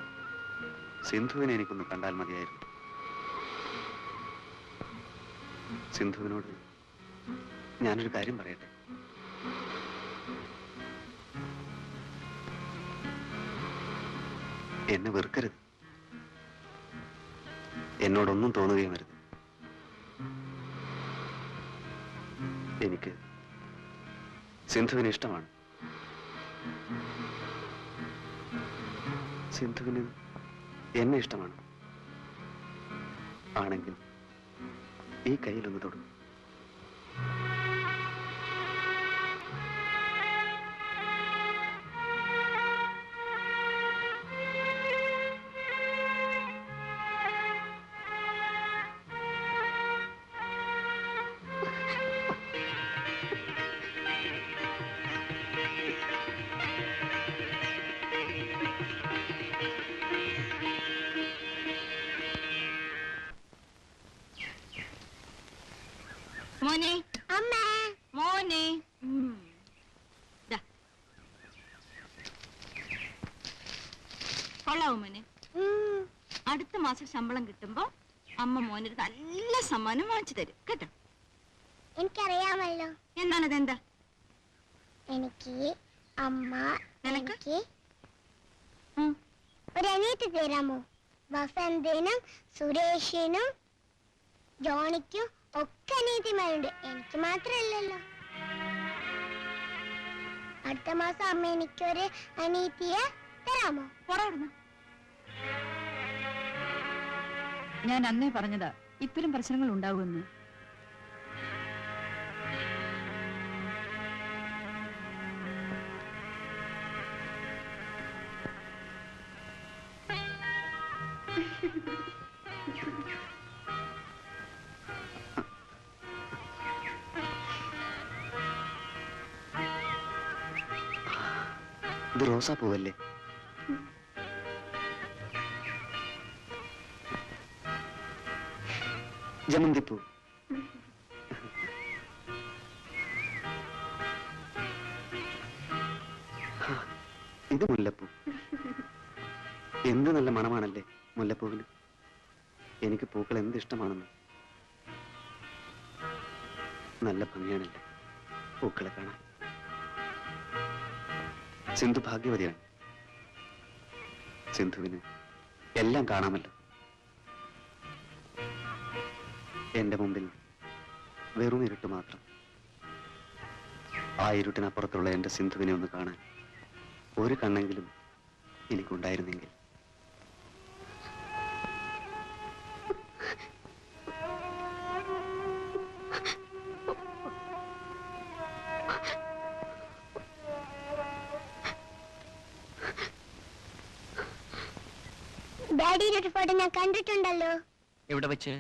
സിന്ധുവിനെ എനിക്കൊന്ന് കണ്ടാൽ മതിയായിരുന്നു. സിന്ധുവിനോട് ഞാനൊരു കാര്യം പറയട്ടെ. എന്നെ വെറുക്കരുത്. എന്നോടൊന്നും തോന്നുകയും അരുത്. എനിക്ക് സിന്ധുവിനെ ഇഷ്ടമാണ്. സിന്ധുവിന് എന്നെ ഇഷ്ടമാണ്. ആണെങ്കിൽ ഈ കയ്യിലൊന്ന് തൊടും. മോനെ, അമ്മ, മോനെ. കൊള്ളാവോ മോനെ? അടുത്ത മാസം ശമ്പളം കിട്ടുമ്പോ അമ്മ മോനൊരു നല്ല സമ്മാനം വാങ്ങിച്ചു തരും കേട്ടോ. എനിക്കറിയാമല്ലോ. എന്താണത്? എന്താ? എനിക്ക് അമ്മ നിനക്ക് ഒരു അനിയത്തി തരാമോ? വസന്തനും സുരേഷിനും ജോണിക്കും ഒക്കെ അനിയത്തിമാരുണ്ട്. എനിക്ക് മാത്രമല്ലല്ലോ. അടുത്ത മാസം അമ്മ എനിക്കൊരു അനിയത്തിയെ തരാമോ? ഞാൻ അന്നേ പറഞ്ഞതാ ഇത്തരം പ്രശ്നങ്ങൾ ഉണ്ടാവുമെന്ന്. ഇത് റോസാ പൂവല്ലേ? ജമന്തിപ്പൂ. ഇത് മുല്ലപ്പൂ. എന്ത് നല്ല മണമാണല്ലേ മുല്ലപ്പൂവിന്. എനിക്ക് പൂക്കൾ എന്ത് ഇഷ്ടമാണെന്ന്. നല്ല ഭംഗിയാണല്ലേ പൂക്കളെ കാണാൻ. സിന്ധു ഭാഗ്യവതിയാണ്. സിന്ധുവിന് എല്ലാം കാണാമല്ലോ. എന്റെ മുമ്പിൽ വെറും ഇരുട്ട് മാത്രം. ആ ഇരുട്ടിനപ്പുറത്തുള്ള എന്റെ സിന്ധുവിനെ ഒന്ന് കാണാൻ ഒരു കണ്ണെങ്കിലും എനിക്കുണ്ടായിരുന്നെങ്കിൽ. ഡാഡിയുടെ ഒരു ഫോട്ടോ ഞാൻ കണ്ടിട്ടുണ്ടല്ലോ. എവിടെ വെച്ച്?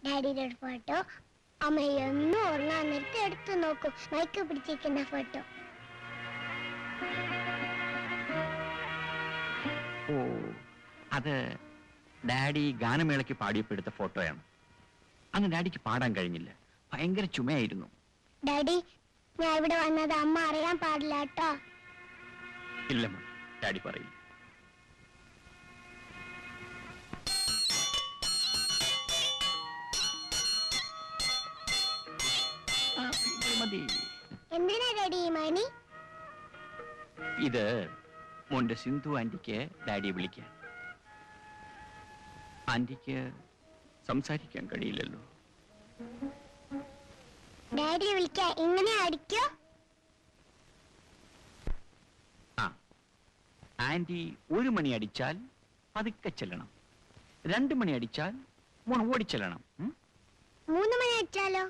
ഡാഡിയുടെ ഒരു ഫോട്ടോ അമ്മ എന്നും ഉറങ്ങാൻ നേരത്തെ എടുത്തു നോക്കും. മൈക്ക് പിടിച്ചിരിക്കുന്ന ഫോട്ടോ. ഓ, അത് ഡാഡി ഗാനമേളയ്ക്ക് പാടിയപ്പോൾ എടുത്ത ഫോട്ടോയാണ്. അന്ന് ഡാഡിക്ക് പാടാൻ കഴിഞ്ഞില്ല, ഭയങ്കര ചുമയായിരുന്നു. ഡാഡി, ഞാൻ ഇവിടെ വന്നത് അമ്മ അറിയാൻ പാടില്ല കേട്ടോ. ഇല്ല മോൻ, ഡാഡി പറയില്ല. മതി. എന്തിനാ ഡാഡി ഈ മണി? ഇത് മോന്റെ സിന്ധു ആന്റിക്ക് ഡാഡിയെ വിളിക്കാൻ. ആന്റിക്ക് സംസാരിക്കാൻ കഴിയില്ലല്ലോ. ഡാഡിയെ വിളിക്കാൻ ഇങ്ങനെ അടിക്കോ? ആ, ആന്റി 1 മണി അടിച്ചാൽ പതുക്കെ ചെല്ലണം, 2 മണി അടിച്ചാൽ മോൻ ഓടിച്ചെല്ലണം. 3 മണി അടിച്ചാലോ?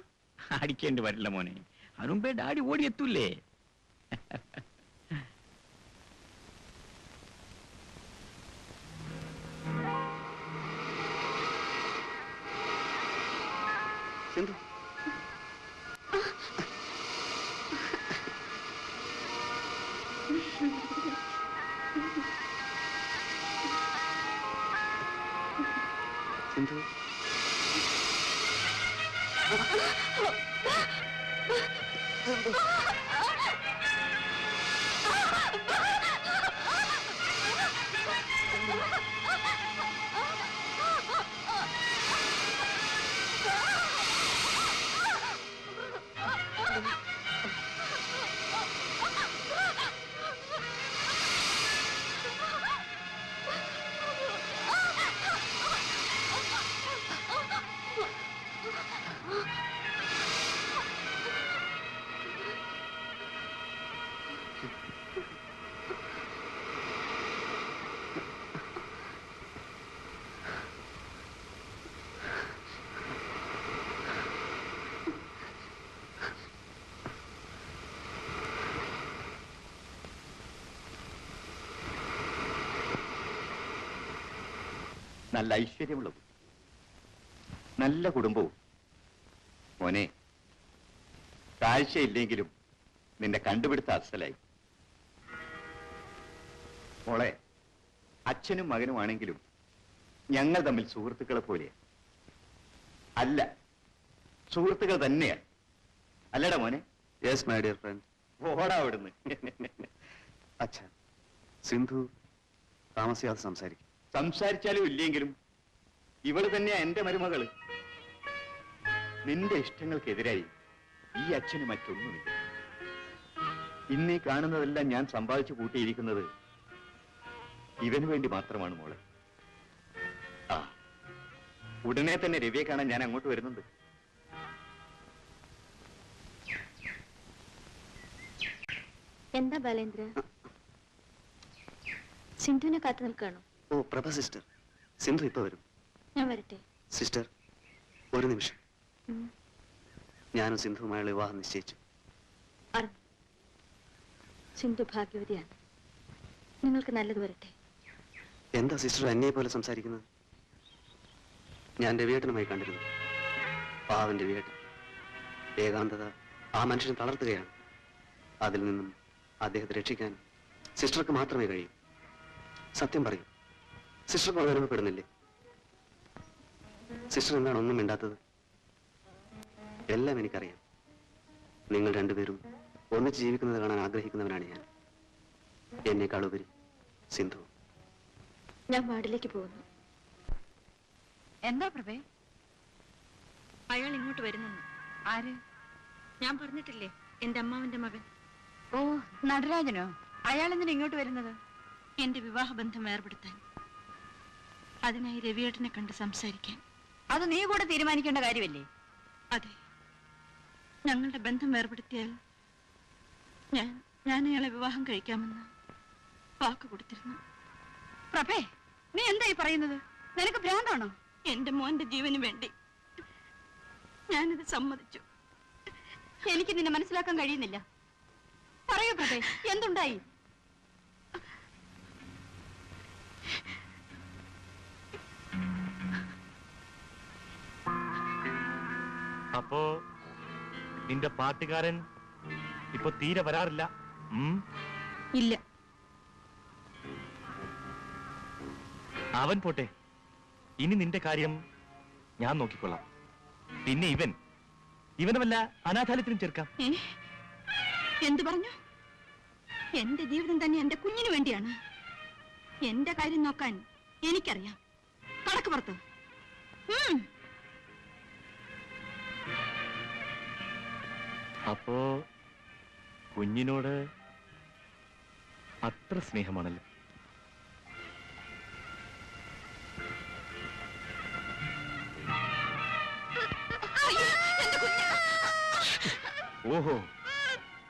അടിക്കേണ്ടി വരില്ല മോനെ, അതിനുമ്പേ ഡാഡി ഓടിയെത്തൂല്ലേ. സിന്ധു, സിന്ധു, നല്ല ഐശ്വര്യമുള്ളത്, നല്ല കുടുംബവും. മോനെ, കാഴ്ചയില്ലെങ്കിലും നിന്റെ കണ്ടുപിടുത്ത അസലായി. മോളെ, അച്ഛനും മകനുമാണെങ്കിലും ഞങ്ങൾ തമ്മിൽ സുഹൃത്തുക്കളെ പോലെയാ. അല്ല, സുഹൃത്തുക്കൾ തന്നെയാ. അല്ലടാ മോനെ? Yes my dear friend. ഓടാ അവിടുന്ന്. അച്ഛാ, സിന്ധു താമസിയാതെ സംസാരിക്കും. സംസാരിച്ചാലും ഇല്ലെങ്കിലും ഇവള് തന്നെയാ എന്റെ മരുമകള്. നിന്റെ ഇഷ്ടങ്ങൾക്കെതിരായി ഈ അച്ഛന് മറ്റൊന്നുമില്ല. ഇന്നീ കാണുന്നതെല്ലാം ഞാൻ സമ്പാദിച്ചു കൂട്ടിയിരിക്കുന്നത് ഇവന് വേണ്ടി മാത്രമാണ് മോളെ. ആ, ഉടനെ തന്നെ രവിയെ കാണാൻ ഞാൻ അങ്ങോട്ട് വരുന്നുണ്ട്. എന്താ ബാലേന്ദ്ര, സിന്ധുവിനെ കാത്തു നിൽക്കുകയാണോ? ഓ പ്രഭ സിസ്റ്റർ, സിന്ധു ഇപ്പൊ വരും. ഞാൻ വരട്ടെ? സിസ്റ്റർ, ഒരു നിമിഷം. ഞാനും സിന്ധുവുമായുള്ള വിവാഹം നിശ്ചയിച്ചു. അറിഞ്ഞു. സിന്ധു ഭാഗ്യവതിയാണ്. നിങ്ങൾക്ക് നല്ലത് വരട്ടെ. എന്താ സിസ്റ്റർ അന്യെ പോലെ സംസാരിക്കുന്നത്? ഞാൻ രവിയേട്ടനുമായി കണ്ടിരുന്നു. പാവൻ രവിയേട്ടൻ. ഏകാന്തത ആ മനുഷ്യനെ തളർത്തുകയാണ്. അതിൽ നിന്നും അദ്ദേഹത്തെ രക്ഷിക്കാൻ സിസ്റ്റർക്ക് മാത്രമേ കഴിയൂ. സത്യം പറയൂ, സിസ്റ്റർക്ക് അനുഭവപ്പെടുന്നില്ലേ? സിസ്റ്റർ എന്താണ് ഒന്നും മിണ്ടാത്തത്? എല്ലാം എനിക്കറിയാം. നിങ്ങൾ രണ്ടുപേരും ഒന്നിച്ച് ജീവിക്കുന്നത് കാണാൻ ആഗ്രഹിക്കുന്നവനാണ് ഞാൻ. എന്നേക്കാളുപരി സിന്ധു. ഞാൻ വാർഡിലേക്ക് പോകുന്നു. എന്താ പ്രഭേ? അയാൾ ഇങ്ങോട്ട് വരുന്നു. ആര്? ഞാൻ പറഞ്ഞിട്ടില്ലേ, എന്റെ അമ്മാവന്റെ മകൻ. ഓ, നടരാജനോ? അയാൾ എന്തിനാ ഇങ്ങോട്ട് വരുന്നത്? എന്റെ വിവാഹബന്ധം ഏർപ്പെടുത്താൻ. അതിനായി രവിയേട്ടനെ കണ്ട് സംസാരിക്കാൻ. അത് നീ കൂടെ തീരുമാനിക്കേണ്ട കാര്യമല്ലേ? അതെ, ഞങ്ങളുടെ ബന്ധം ഏർപ്പെടുത്തിയാൽ ഞാൻ അയാളെ വിവാഹം കഴിക്കാമെന്ന് വാക്ക് കൊടുത്തിരുന്നു. പ്രഭേ, നീ എന്തായി പറയുന്നത്? നിനക്ക് ഭ്രാന്താണോ? എന്റെ മോന്റെ ജീവന് വേണ്ടി ഞാനിത് സമ്മതിച്ചു. എനിക്ക് നിന്നെ മനസ്സിലാക്കാൻ കഴിയുന്നില്ല. പറയൂ പ്രഭേ, എന്തുണ്ടായി? അപ്പോ നിന്റെ പാട്ടുകാരൻ ഇപ്പൊ തീരെ വരാറില്ല? ഇല്ല. അവൻ പോട്ടെ, ഇനി നിന്റെ കാര്യം ഞാൻ നോക്കിക്കൊള്ളാം. പിന്നെ ഇവനെ വല്ല അനാഥാലയത്തിനും ചേർക്കാം. എന്തു പറഞ്ഞു? എന്റെ ജീവിതം തന്നെ എന്റെ കുഞ്ഞിന് വേണ്ടിയാണ്. എന്റെ കാര്യം നോക്കാൻ എനിക്കറിയാം. കടക്ക് പുറത്ത്. അപ്പോ കുഞ്ഞിനോട് അത്ര സ്നേഹമാണല്ലോ. ഓഹോ,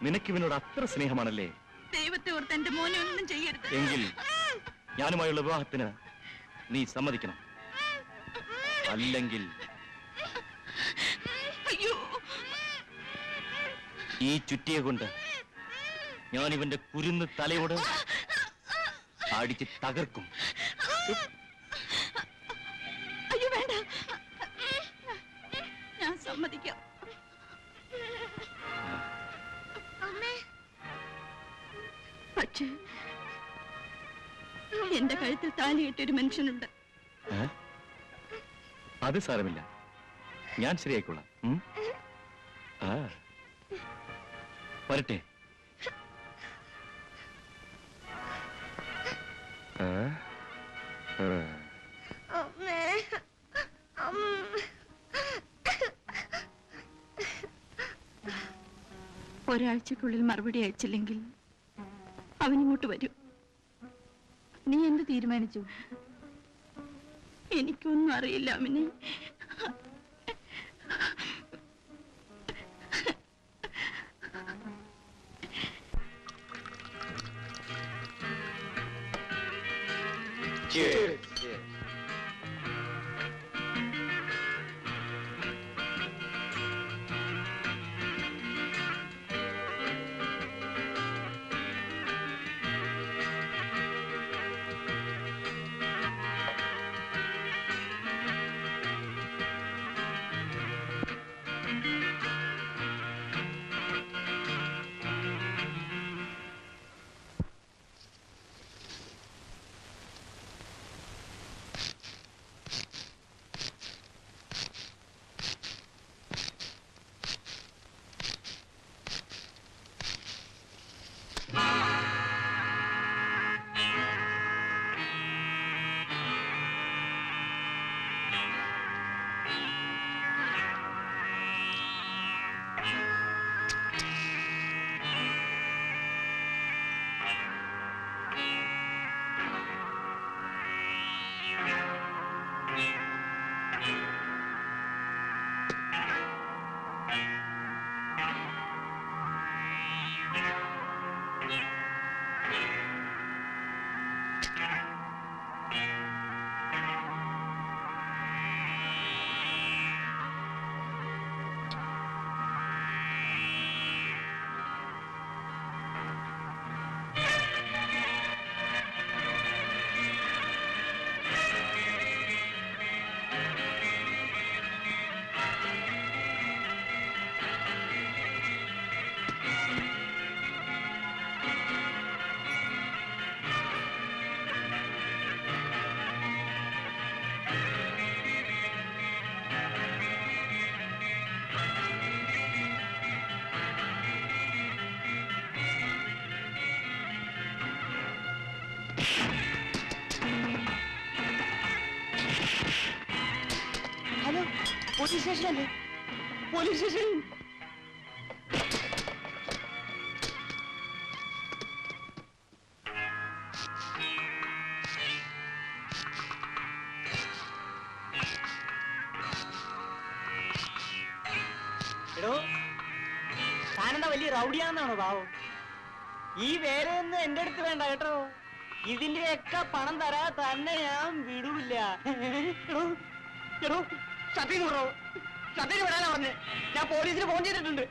നിനക്കിവനോട് അത്ര സ്നേഹമാണല്ലേ? ദൈവത്തെ ഓർത്ത് എന്റെ മോനെ ഒന്നും ചെയ്യരുത്. എങ്കിൽ ഞാനുമായുള്ള വിവാഹത്തിന് നീ സമ്മതിക്കണം. അല്ലെങ്കിൽ ഈ ചുറ്റിയെ കൊണ്ട് ഞാൻ ഇവന്റെ കുരുന്ന് തലയോട് അടിച്ച് തകർക്കും. അയ്യോ വേണ്ട, ഞാൻ സമ്മതിക്കാം. പക്ഷേ എന്റെ കഴുത്തിൽ താലിയിട്ടൊരു മനുഷ്യനുണ്ട്. അത് സാരമില്ല, ഞാൻ ശരിയായിക്കോളാം. വരട്ടെ. ഒരാഴ്ചക്കുള്ളിൽ മറുപടി അയച്ചില്ലെങ്കിൽ അവനിങ്ങോട്ട് വരും. നീ എന്ത് തീരുമാനിച്ചു? എനിക്കൊന്നും അറിയില്ല അമിനെ. ഹലോ, പോലീസ് സ്റ്റേഷനല്ലേ? Police station. എടോ, താനെന്താ വലിയ റൗഡിയാണെന്നാണോ ഭാവം? ഈ വേലയൊന്നും എന്റെ അടുത്ത് വേണ്ട കേട്ടോ. ഇതിന്റെയൊക്കെ പണം തരാ തന്നെ ഞാൻ വിടൂല്ല. എടോ, സത്യം പറോ, സത്യം വിടാനാ പറഞ്ഞേ. ഞാൻ പോലീസിന് ഫോൺ ചെയ്തിട്ടുണ്ട്.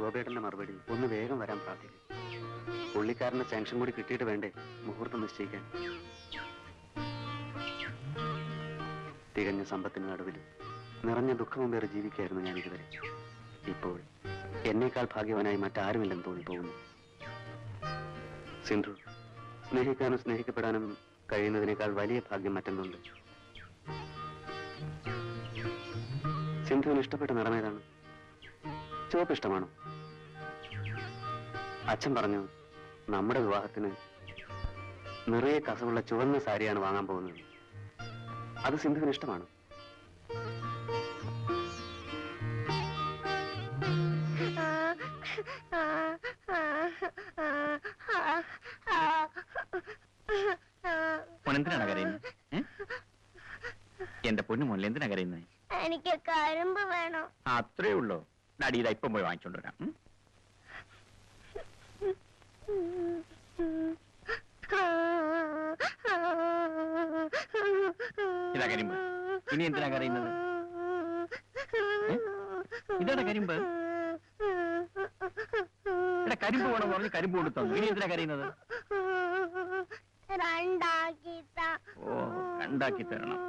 ഗോപേട്ടന്റെ മറുപടി ഒന്ന് വേഗം വരാൻ പ്രാർത്ഥിക്കും. പുള്ളിക്കാരന്റെ സാങ്ഷൻ കൂടി കിട്ടിയിട്ട് വേണ്ടേ മുഹൂർത്തം നിശ്ചയിക്കാൻ. തികഞ്ഞ സമ്പത്തിന് നടുവിലും നിറഞ്ഞ ദുഃഖവും പേര് ജീവിക്കായിരുന്നു ഞാൻ ഇതുവരെ. ഇപ്പോൾ എന്നേക്കാൾ ഭാഗ്യവാനായി മറ്റാരുമില്ലെന്ന് തോന്നിപ്പോകുന്നു. സിന്ധു, സ്നേഹിക്കാനും സ്നേഹിക്കപ്പെടാനും കഴിയുന്നതിനേക്കാൾ വലിയ ഭാഗ്യം മറ്റൊന്നുണ്ട്. സിന്ധുവിന് ഇഷ്ടപ്പെട്ട നിറമേതാണ്? ചുവപ്പ് ഇഷ്ടമാണോ? അച്ഛൻ പറഞ്ഞു നമ്മുടെ വിവാഹത്തിന് നിറയെ കസവുള്ള ചുവന്ന സാരിയാണ് വാങ്ങാൻ പോകുന്നത്. അത് സിന്ധുവിന് ഇഷ്ടമാണ്. എന്തിനാണ് കരയുന്നത്? എന്റെ പൊന്നു മോനിൽ എന്തിനാ കരയുന്നത്? എനിക്ക് കരിമ്പ് വേണം. അത്രേ ഉള്ളൂ. ഡാഡി ഇതാ ഇപ്പം പോയി വാങ്ങിച്ചോണ്ട് വരാം. ഇതാ കരിമ്പ്. ഇനി എന്തിനാ കരയുന്നത്? ഇതാ കരിമ്പ്. ഇവിടെ കരിമ്പ് വേണം പറഞ്ഞ് കരിമ്പ് കൊണ്ട് തന്നു. ഇനി എന്തിനാ കരയുന്നത്? ഓ, രണ്ടാക്കി തരണം.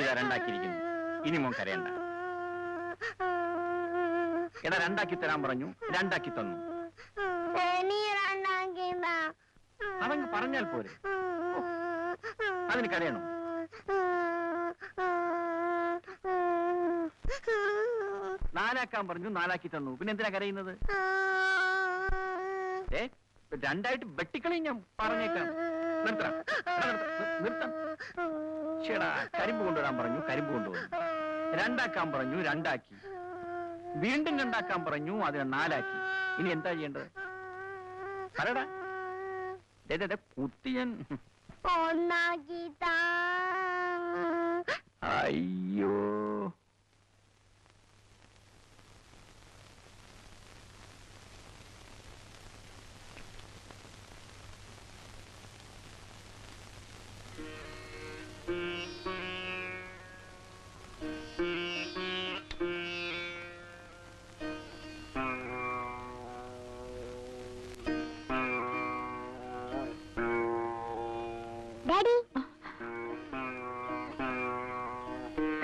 ഇതാ രണ്ടാക്കിയിരിക്കുന്നു. ഇനി മോൻ കരയണ്ട. എടാ രണ്ടാക്കി തരാൻ പറഞ്ഞു, രണ്ടാക്കി തന്നു. അതങ്ങ് പറഞ്ഞാൽ പോരെ. അതിന് കരയണോ? നാലാക്കാൻ പറഞ്ഞു, നാലാക്കി തന്നു. പിന്നെ എന്തിനാ കരയുന്നത്? രണ്ടായിട്ട് വെട്ടിക്കളി ഞാൻ പറഞ്ഞേക്കാം. നിർത്തണം, നിർത്തം. ചേടാ കരിമ്പ് കൊണ്ടുവരാൻ പറഞ്ഞു, കരിമ്പ് കൊണ്ടുവന്നു. രണ്ടാക്കാൻ പറഞ്ഞു, രണ്ടാക്കി. വീണ്ടും രണ്ടാക്കാൻ പറഞ്ഞു, അതിനെ നാലാക്കി. ഇനി എന്താ ചെയ്യേണ്ടത്? പറയടാ. കുത്തിയൻ. അയ്യോ,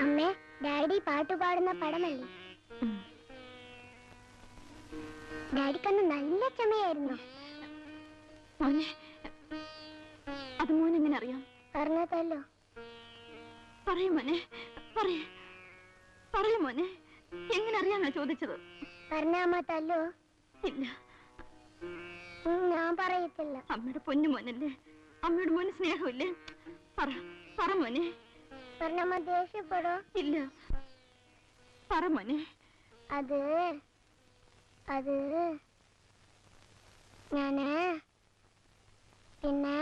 അമ്മേ, ഡാഡി പാട്ടുപാടുന്ന പടമല്ലേ? ഡാഡിക്കന്ന് നല്ല ചമയായിരുന്നു. മോനെ, അത് മോൻ എങ്ങനെ അറിയാം? പറഞ്ഞതല്ലോ. പറയൂ മോനെ, പറയൂ മോനെ. എങ്ങനെ അറിയാനാ ചോദിച്ചത്? പറഞ്ഞാമ്മ തല്ലോ? ഇല്ല, ഞാൻ പറയത്തില്ല. അമ്മയുടെ പൊന്നു മോനല്ലേ, അമ്മയുടെ മോന് സ്നേഹമില്ലേ? പറ മോനെ. പറഞ്ഞമ്മ ദേഷ്യപ്പെടോ? ഇല്ല, പറ മോനെ. അത് ഞാന് പിന്നെ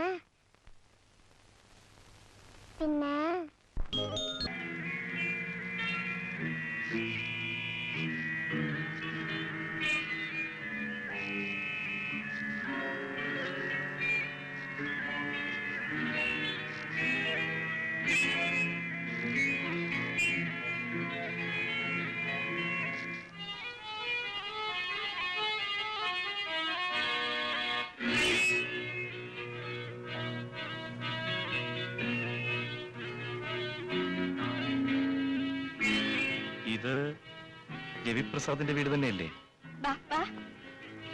ഇത് രവിപ്രസാദിന്റെ വീട് തന്നെയല്ലേ?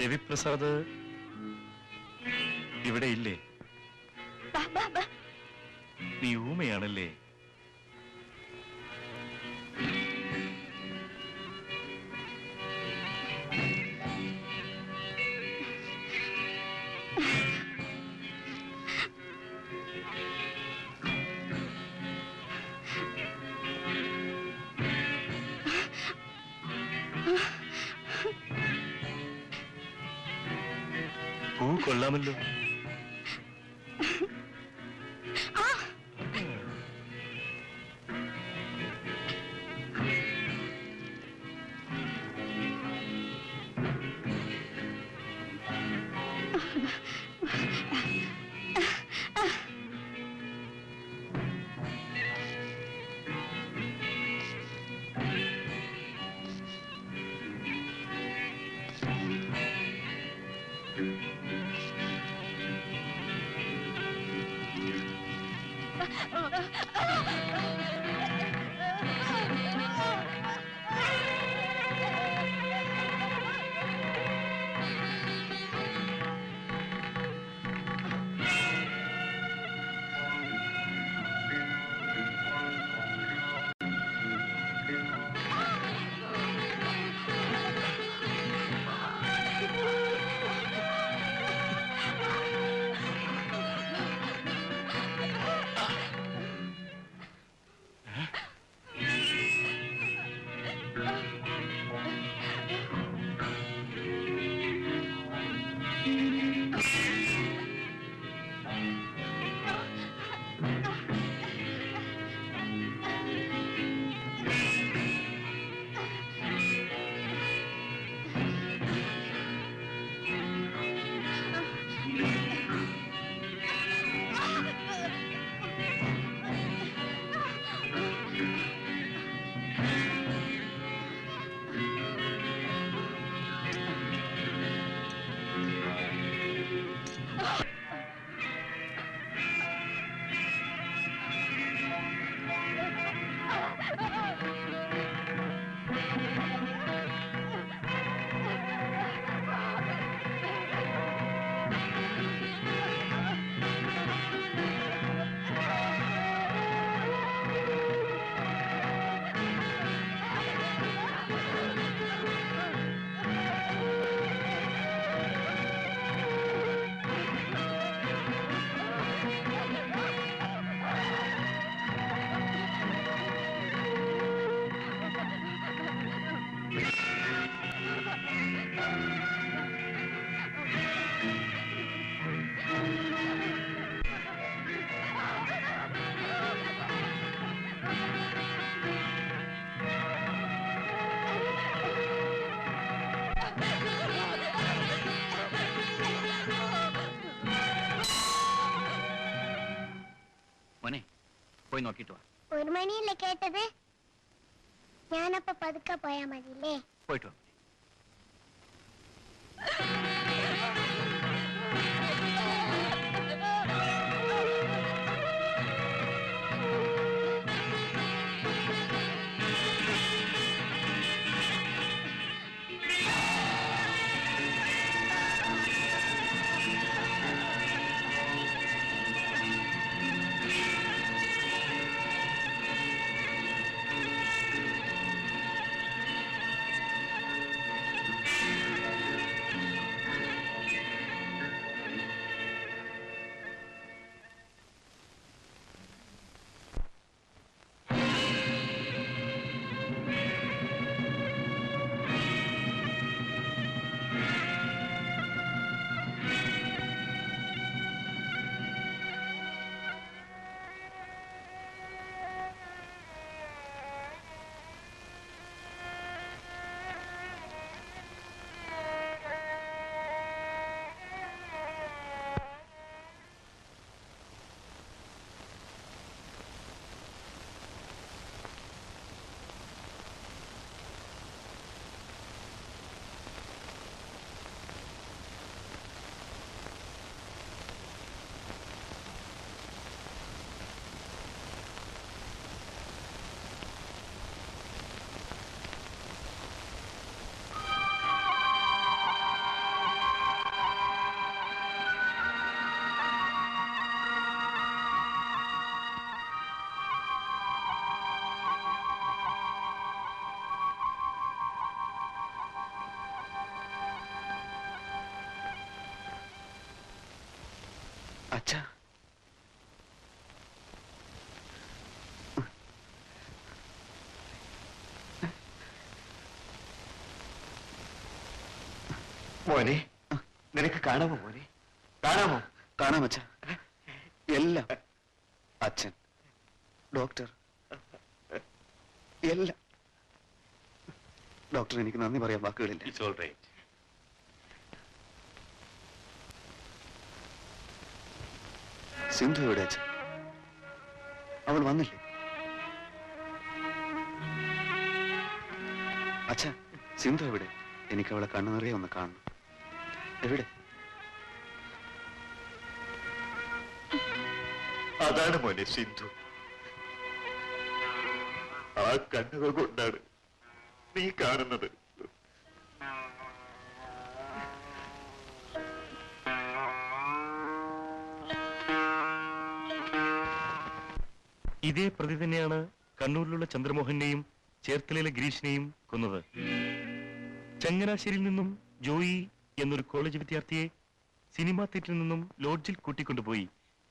രവിപ്രസാദ് ഇവിടെ ഇല്ലേ? നീ ഊമയാണല്ലേ? പൂ കൊള്ളാമല്ലോ. പോയി നോക്കിയിട്ട് വാ. 1 മണിയല്ലേ കേട്ടത്? ഞാനപ്പോ പതുക്കെ പോയാ മതില്ലേ? പോയിട്ട് വാ. അച്ഛാ, മോനെ, നിനക്ക് കാണാമോ മോനെ? കാണാമോ? കാണാം അച്ഛാ, എല്ലാം. അച്ഛൻ, ഡോക്ടർ, എല്ലാം. ഡോക്ടർ, എനിക്ക് നന്ദി പറയാൻ വാക്കുകളില്ല. It's all right. സിന്ധു എവിടെ അച്ഛൻ? അവൾ വന്നില്ലേ? അച്ഛാ, സിന്ധു എവിടെ? എനിക്ക് അവളെ കണ്ണു നിറയെ ഒന്ന് കാണണം. എവിടെ? അതാണ് മോനെ സിന്ധു. ആ കണ്ണുകൾ കൊണ്ടാണ് നീ കാണുന്നത്. ഇതേ പ്രതി തന്നെയാണ് കണ്ണൂരിലുള്ള ചന്ദ്രമോഹനെയും ചേർത്തലയിലെ ഗിരീഷിനെയും കൊന്നത്. ചങ്ങനാശ്ശേരിയിൽ നിന്നും ജോയി എന്നൊരു കോളേജ് വിദ്യാർത്ഥിയെ സിനിമാ തിയേറ്ററിൽ നിന്നും ലോഡ്ജിൽ കൂട്ടിക്കൊണ്ടുപോയി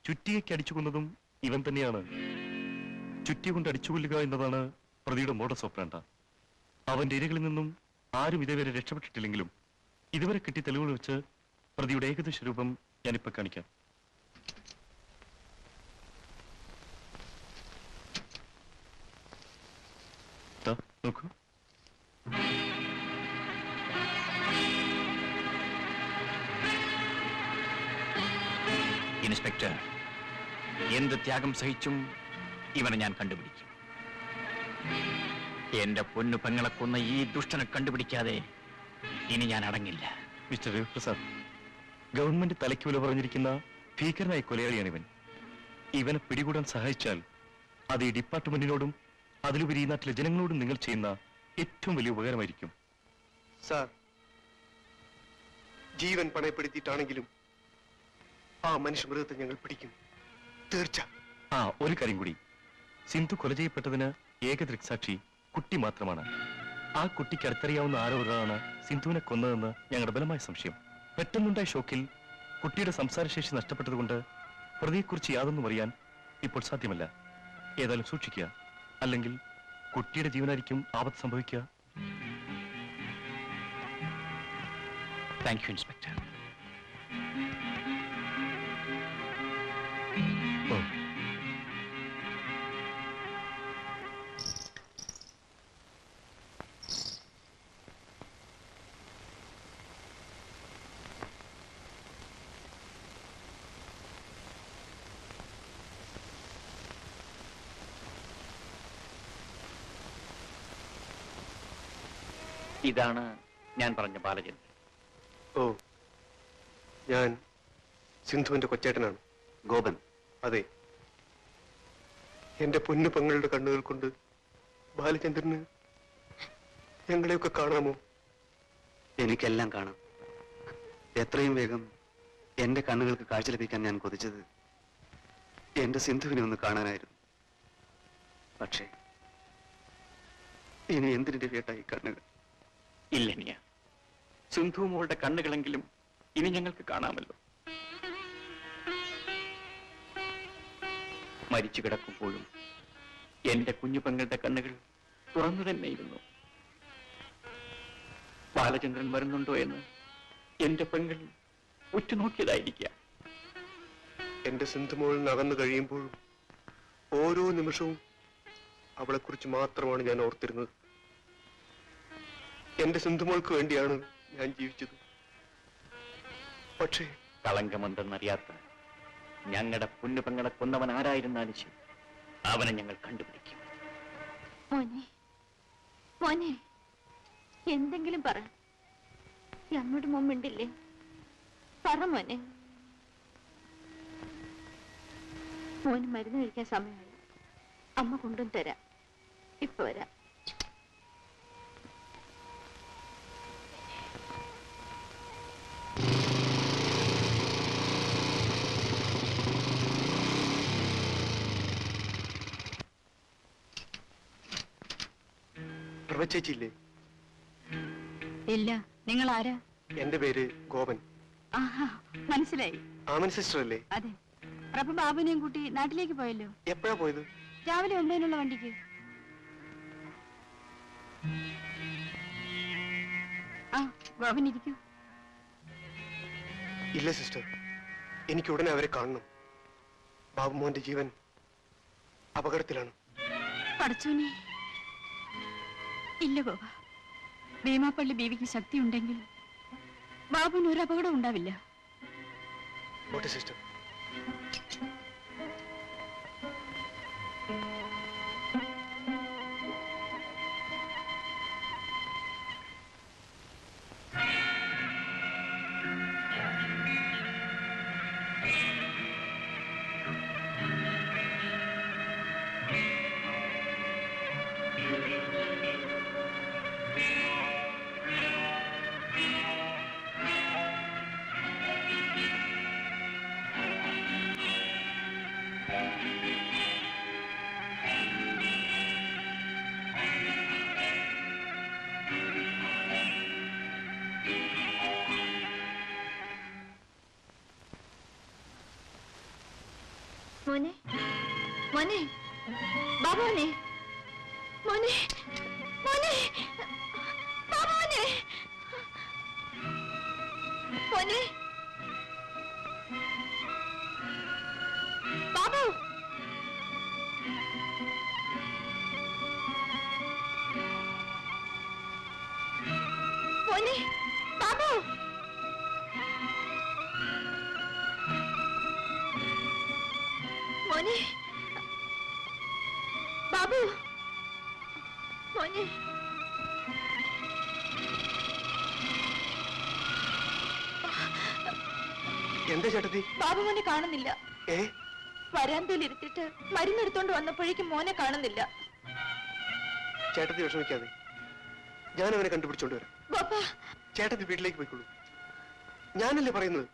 ചുറ്റിയയ്ക്ക് അടിച്ചു കൊന്നതും ഇവൻ തന്നെയാണ്. ചുറ്റിയ കൊണ്ട് അടിച്ചുകൊല്ലുക എന്നതാണ് പ്രതിയുടെ മോഡസ് ഓപ്പറandi. അവന്റെ ഇരകളിൽ നിന്നും ആരും ഇതേവരെ രക്ഷപ്പെട്ടിട്ടില്ലെങ്കിലും ഇതുവരെ കിട്ടിയ തെളിവുകൾ വെച്ച് പ്രതിയുടെ ഏകദേശ രൂപം ഞാനിപ്പോ കാണിക്കാം. നോക്കൂ. ഇൻസ്പെക്ടർ, എന്ത് ത്യാഗം സഹിച്ചും ഇവനെ ഞാൻ കണ്ടുപിടിക്കും. എന്റെ പൊന്നു പെങ്ങളെ കൊന്ന ഈ ദുഷ്ടനെ കണ്ടുപിടിക്കാതെ ഇനി ഞാൻ അടങ്ങില്ല. മിസ്റ്റർ രവിപ്രസാദ്, ഗവൺമെന്റ് തലയ്ക്ക് വില പറഞ്ഞിരിക്കുന്ന ഭീകരനായ കൊലയാളിയാണിവൻ. ഇവനെ പിടികൂടാൻ സഹായിച്ചാൽ അത് ഈ ഡിപ്പാർട്ട്മെന്റിനോടും അതിലുപരി ഈ നാട്ടിലെ ജനങ്ങളോടും നിങ്ങൾ ചെയ്യുന്ന ഏറ്റവും വലിയ ഉപകാരമായിരിക്കും. സാർ, ജീവൻ പണയപ്പെടുത്തിയിട്ടാണെങ്കിലും ആ മനുഷ്യമൃഗത്തെ ഞങ്ങൾ പിടിക്കും, തീർച്ച. ഒരു കാര്യം കൂടി, സിന്ധു കൊല ചെയ്യപ്പെട്ടതിന് ഏക ദൃക്സാക്ഷി കുട്ടി മാത്രമാണ്. ആ കുട്ടിക്ക് അടുത്തറിയാവുന്ന ആരോ ഒരാളാണ് സിന്ധുവിനെ കൊന്നതെന്ന് ഞങ്ങളുടെ ബലമായ സംശയം. പെട്ടെന്നുണ്ടായ ഷോക്കിൽ കുട്ടിയുടെ സംസാരശേഷി നഷ്ടപ്പെട്ടതുകൊണ്ട് പ്രതിയെക്കുറിച്ച് യാതൊന്നും അറിയാൻ ഇപ്പോൾ സാധ്യമല്ല. ഏതായാലും സൂക്ഷിക്കുക, അല്ലെങ്കിൽ കുട്ടിയുടെ ജീവനായിരിക്കും ആപത്ത് സംഭവിക്കുക. Thank you inspector. ഇതാണ് ഞാൻ പറഞ്ഞ ബാലചന്ദ്രൻ. ഓ, ഞാൻ സിന്ധുവിന്റെ കൊച്ചേട്ടനാണ്. ഗോപൻ. അതെ. എന്റെ പൊന്നു പെങ്ങളുടെ കണ്ണുകൾ കൊണ്ട് ബാലചന്ദ്രന് ഞങ്ങളെയൊക്കെ കാണാമോ? എനിക്കെല്ലാം കാണാം. എത്രയും വേഗം എന്റെ കണ്ണുകൾക്ക് കാഴ്ച ലഭിക്കാൻ ഞാൻ കൊതിച്ചത് എന്റെ സിന്ധുവിനെ ഒന്ന് കാണാനായിരുന്നു. പക്ഷേ ഇനി എന്തിന്റെ കേട്ടായി കണ്ണുകൾ? ഇല്ല നിയ, സിന്ധു മോളുടെ കണ്ണുകളെങ്കിലും ഇനി ഞങ്ങൾക്ക് കാണാമല്ലോ. മരിച്ചു കിടക്കുമ്പോഴും എന്റെ കുഞ്ഞു പെങ്ങളുടെ കണ്ണുകൾ തുറന്നു തന്നെയിരുന്നു. ബാലചന്ദ്രൻ വരുന്നുണ്ടോ എന്ന് എന്റെ പെങ്ങൾ ഉറ്റുനോക്കിയതായിരിക്കാം. എന്റെ സിന്ധുമോളിൽ അകന്നു കഴിയുമ്പോഴും ഓരോ നിമിഷവും അവളെക്കുറിച്ച് മാത്രമാണ് ഞാൻ ഓർത്തിരുന്നത്. എന്റെ സിന്ധുമോൾക്ക് വേണ്ടിയാണ് ഞാൻ ജീവിച്ചത്. പക്ഷേ കളങ്കമെന്തെന്നറിയാത്ത ഞങ്ങളുടെ പൊന്നുപെങ്ങളെ കൊന്നവൻ ആരായിരുന്നാലും ശരി, അവനെ ഞങ്ങൾ കണ്ടുപിടിക്കും. മോനെ, മോനെ, എന്തെങ്കിലും പറ. എന്നോട് മുമ്പിണ്ടില്ലേ? പറ മോനെ. മോന് മരുന്ന് കഴിക്കാൻ സമയമായി. അമ്മ കൊണ്ടും തരാം. ഇപ്പൊ വരാം. ചേച്ചിയില്ലേ? ഇല്ല. നിങ്ങൾ ആരാ? എന്റെ പേര് ഗോപൻ. ആഹാ, മനസ്സിലായി. ആമൻ സിസ്റ്റർ അല്ലേ? അതെ. പ്രഭ ബാബുവിനെയും കൂട്ടി നാട്ടിലേക്ക് പോയല്ലോ. എപ്പോഴാ പോയത്? രാവിലെ 9-നുള്ള വണ്ടിക്ക്. ആ, ഗോപൻ ഇരിക്കൂ. ഇല്ല സിസ്റ്റർ, എനിക്ക് ഉടനെ അവരെ കാണണം. ബാബുമോന്റെ ജീവൻ അപകടത്തിലാണ്. പടച്ചോനെ. ഇല്ല ഗോപ, ഭീമാപ്പള്ളി ബീവിക്ക് ശക്തി ഉണ്ടെങ്കിൽ ബാബുവിന് ഒരു അപകടം ഉണ്ടാവില്ല. സിസ്റ്റർ, മോനെ, മോനെ, ബാബുനെ, മോനെ, മോനെ, ബാബുനെ, മോനെ, ബാബു, മോനെ, ബാബു, മോനെ, ബാബു, മോനെ. എന്താ ചേട്ടത്തി? ബാബു മോനെ കാണുന്നില്ല. ഏ? വരാന്തയിൽ ഇരുത്തിട്ട് മരുന്നെടുത്തോണ്ട് വന്നപ്പോഴേക്കും മോനെ കാണുന്നില്ല. ചേട്ടത്തി വിഷമിക്കാതെ, ഞാൻ അവനെ കണ്ടുപിടിച്ചോണ്ട് വരാം. ബാപ്പാ, ചേട്ടത്തി വീട്ടിലേക്ക് പോയിക്കോളൂ. ഞാനല്ലേ പറയുന്നത്.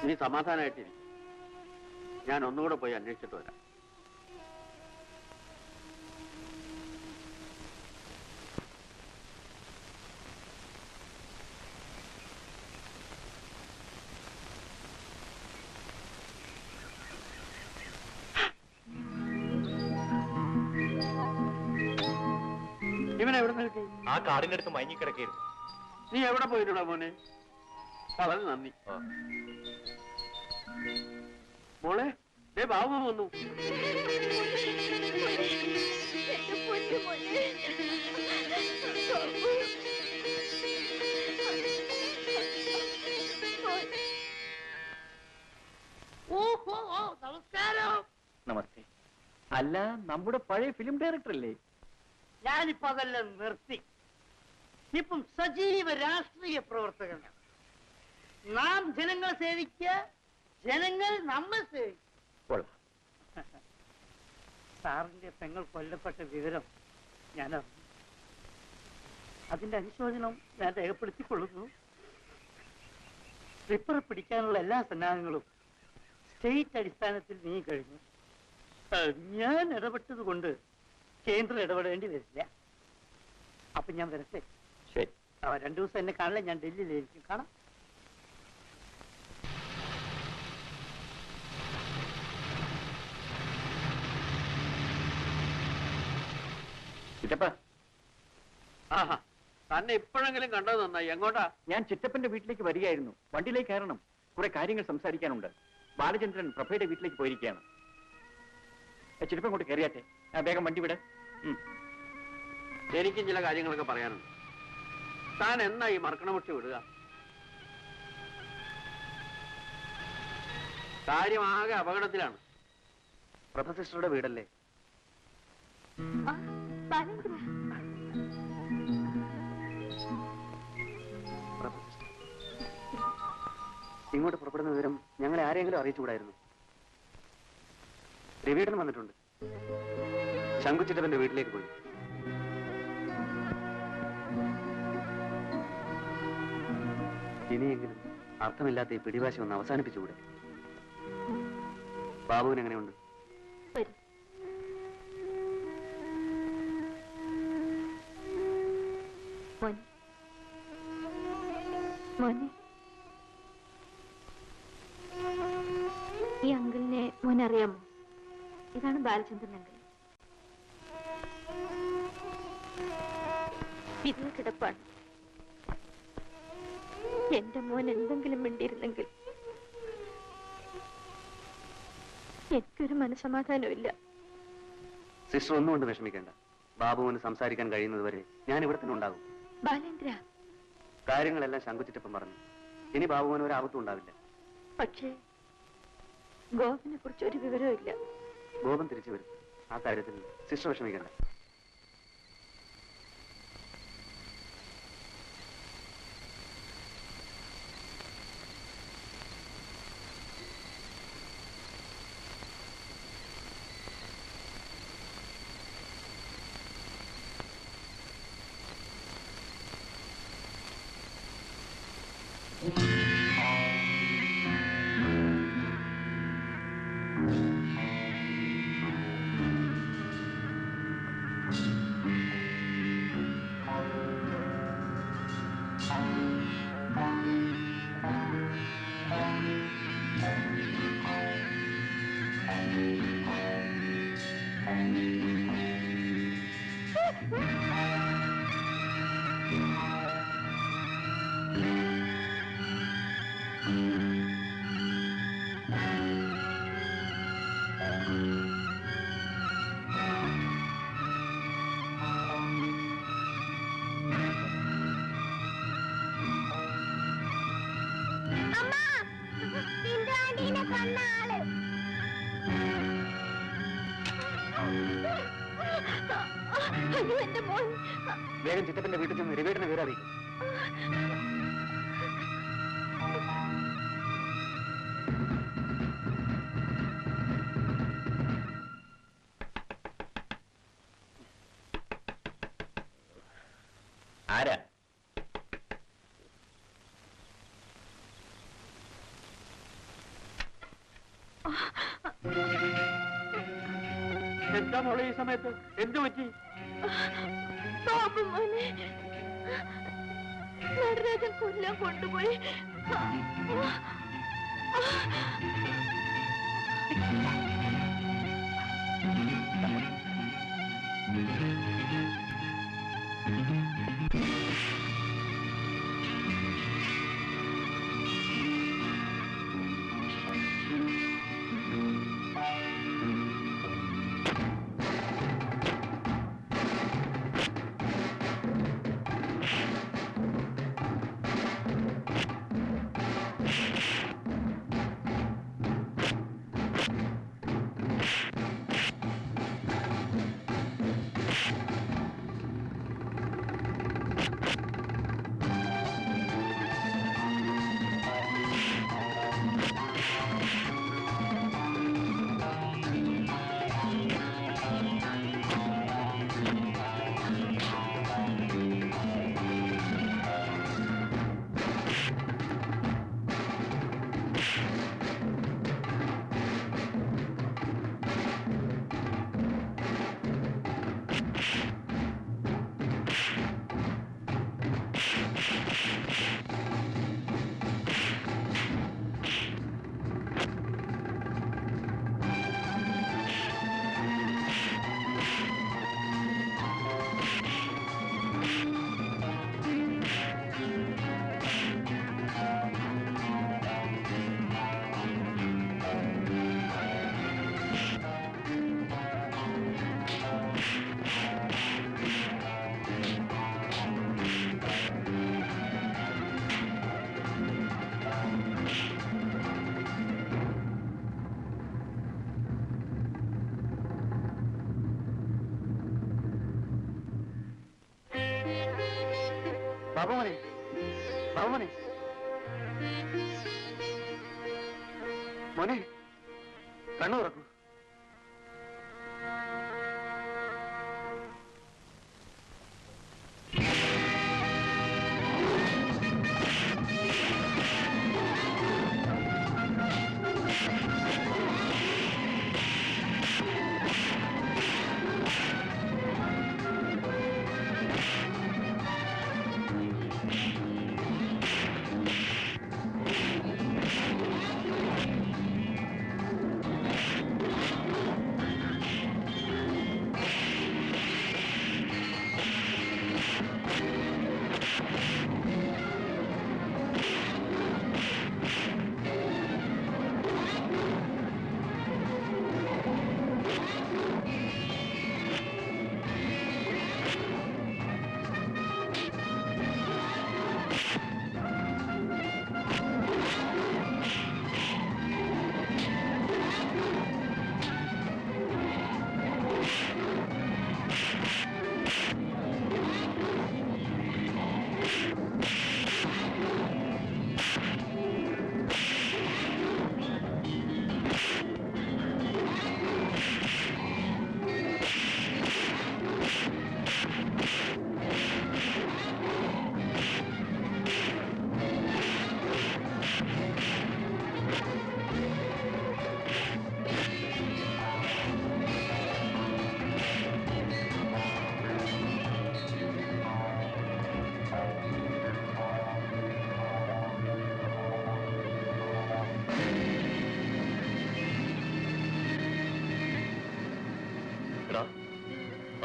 നീ സമാധാനമായിട്ടിരിക്കും. ഞാൻ ഒന്നുകൂടെ പോയി അന്വേഷിച്ചിട്ട് വരാം. ഇവനെ എവിടെ നിർത്തി? ആ കാടിന്റെ അടുത്ത് മയങ്ങിക്കിടക്കായിരുന്നു. നീ എവിടെ പോയിട്ടുണ്ടോ മോനെ? വളരെ നന്ദി. മോളെ, ദേ ബാബു വന്നു. നമസ്കാരം. നമസ്തേ. അല്ല, നമ്മുടെ പഴയ ഫിലിം ഡയറക്ടർ അല്ലേ? ഞാനിപ്പോ അതെല്ലാം നിർത്തി. ഇപ്പം സജീവ രാഷ്ട്രീയ പ്രവർത്തകനാണ്. നാം ജനങ്ങളെ സേവിക്കുക, ജനങ്ങൾ നമ്മെ സേവിക്കുക. സാറിന്റെ പെങ്ങൾ കൊല്ലപ്പെട്ട വിവരം ഞാൻ അറിഞ്ഞു. അതിന്റെ അനുശോചനം ഞാൻ രേഖപ്പെടുത്തിക്കൊള്ളുന്നു. റിപ്പറെ പിടിക്കാനുള്ള എല്ലാ സന്നാഹങ്ങളും സ്റ്റേറ്റ് അടിസ്ഥാനത്തിൽ നീങ്ങി കഴിഞ്ഞു. ഞാൻ ഇടപെട്ടത് കൊണ്ട് കേന്ദ്രം ഇടപെടേണ്ടി വരില്ല. അപ്പൊ ഞാൻ വരട്ടെ. ശരി. 2 ദിവസം എന്നെ കാണില്ല. ഞാൻ ഡൽഹിയിലായിരിക്കും. കാണാം. ചിറ്റപ്പ. ആഹാ, തന്നെ ഇപ്പോഴെങ്കിലും കണ്ടത് നന്നായി. എങ്ങോട്ടാ? ഞാൻ ചിറ്റപ്പന്റെ വീട്ടിലേക്ക് വരികയായിരുന്നു. വണ്ടിയിലേക്ക് കയറണം. കുറെ കാര്യങ്ങൾ സംസാരിക്കാനുണ്ട്. ബാലചന്ദ്രൻ പ്രഭയുടെ വീട്ടിലേക്ക് പോയിരിക്കുകയാണ്. ചിറ്റപ്പൻ ഇങ്ങോട്ട് കയറിയാട്ടെ. വേഗം വണ്ടി വിട. എനിക്കും ചില കാര്യങ്ങളൊക്കെ പറയാനുണ്ട്. താൻ എന്നാ ഈ മർക്കണമുട്ടി വിടുക? കാര്യമാകെ അപകടത്തിലാണ്. പ്രഭ സിസ്റ്ററുടെ വീടല്ലേ? ഇങ്ങോട്ട് പുറപ്പെടുന്ന വിവരം ഞങ്ങളെ ആരെങ്കിലും അറിയിച്ചുകൂടായിരുന്നു? രവിയേട്ടൻ വന്നിട്ടുണ്ട്. ശങ്കുച്ചിട്ടവന്റെ വീട്ടിലേക്ക് പോയി. ഇനിയെങ്കിലും അർത്ഥമില്ലാത്ത ഈ പിടിവാശി ഒന്ന് അവസാനിപ്പിച്ചുകൂടെ? ബാബുവിന് എങ്ങനെയുണ്ട്? ഈ അങ്കിളിനെ മോനെ അറിയാമോ? ഇതാണ് ബാലചന്ദ്രൻ അങ്കിൾ. ഇതിൽ കിടപ്പാണ്. എന്റെ മോൻ എന്തെങ്കിലും മിണ്ടിയിരുന്നെങ്കിൽ. എനിക്കൊരു മനസമാധാനമില്ല. സിസ്റ്റർ ഒന്നുകൊണ്ട് വിഷമിക്കേണ്ട. ബാബുവിന് സംസാരിക്കാൻ കഴിയുന്നത് വരെ ഞാൻ ഇവിടെ തന്നെ ഉണ്ടാകും. ബാലേന്ദ്ര, കാര്യങ്ങളെല്ലാം ശങ്കുച്ചിട്ടപ്പം പറഞ്ഞു. ഇനി ബാബുവിന് ഒരു ആപത്തും ഉണ്ടാവില്ല. പക്ഷേ ഗോപനെ കുറിച്ച് ഒരു വിവരവും ഇല്ല. ഗോപൻ തിരിച്ചു വരും. ആ കാര്യത്തിൽ സിസ്റ്റർ വിഷമിക്കേണ്ട. വേഗം ചിറ്റപ്പന്റെ വീട്ടിൽ ചെന്ന് രവിയേട്ടനെ വിവരം അറിയിക്കും. ആരാ? എന്താ മോളെ ഈ സമയത്ത് എന്തു പറ്റി? ബാബു മോനെ നടരാജൻ കൊല്ലാൻ കൊണ്ടുപോയി. ബാബുമോനെ, ബാബുമോനെ, മോനെ കണ്ണു തുറക്കൂ.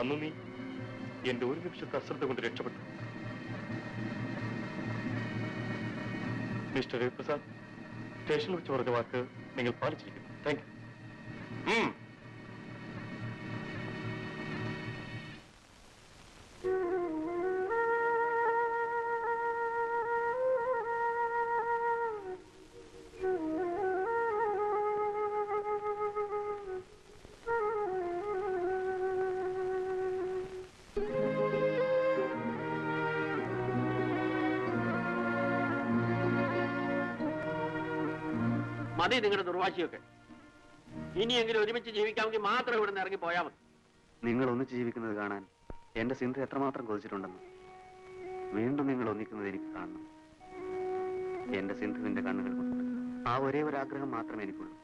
അന്ന് നീ എന്റെ ഒരു നിമിഷത്തെ അശ്രദ്ധ കൊണ്ട് രക്ഷപ്പെട്ടു. മിസ്റ്റർ രവിപ്രസാദ്, സ്റ്റേഷനിൽ വെച്ച് പറഞ്ഞ വാക്ക് നിങ്ങൾ പാലിച്ചിരിക്കുന്നു. Thank you. മതി നിങ്ങളുടെ ദുർവാശിയൊക്കെ. ഇനിയെങ്കിലും ഒരുമിച്ച് ജീവിക്കാമെങ്കിൽ മാത്രം ഇവിടെ നിന്ന് ഇറങ്ങി പോയാൽ മതി. നിങ്ങൾ ഒന്നിച്ച് ജീവിക്കുന്നത് കാണാൻ എന്റെ സിന്ധു എത്രമാത്രം കൊതിച്ചിട്ടുണ്ടെന്ന്. വീണ്ടും നിങ്ങൾ ഒന്നിക്കുന്നത് എനിക്ക് കാണണം. എന്റെ സിന്ധുവിന്റെ കണ്ണുകൾ കൊണ്ട് ആ ഒരേ ഒരു ആഗ്രഹം മാത്രമേ എനിക്കുള്ളൂ.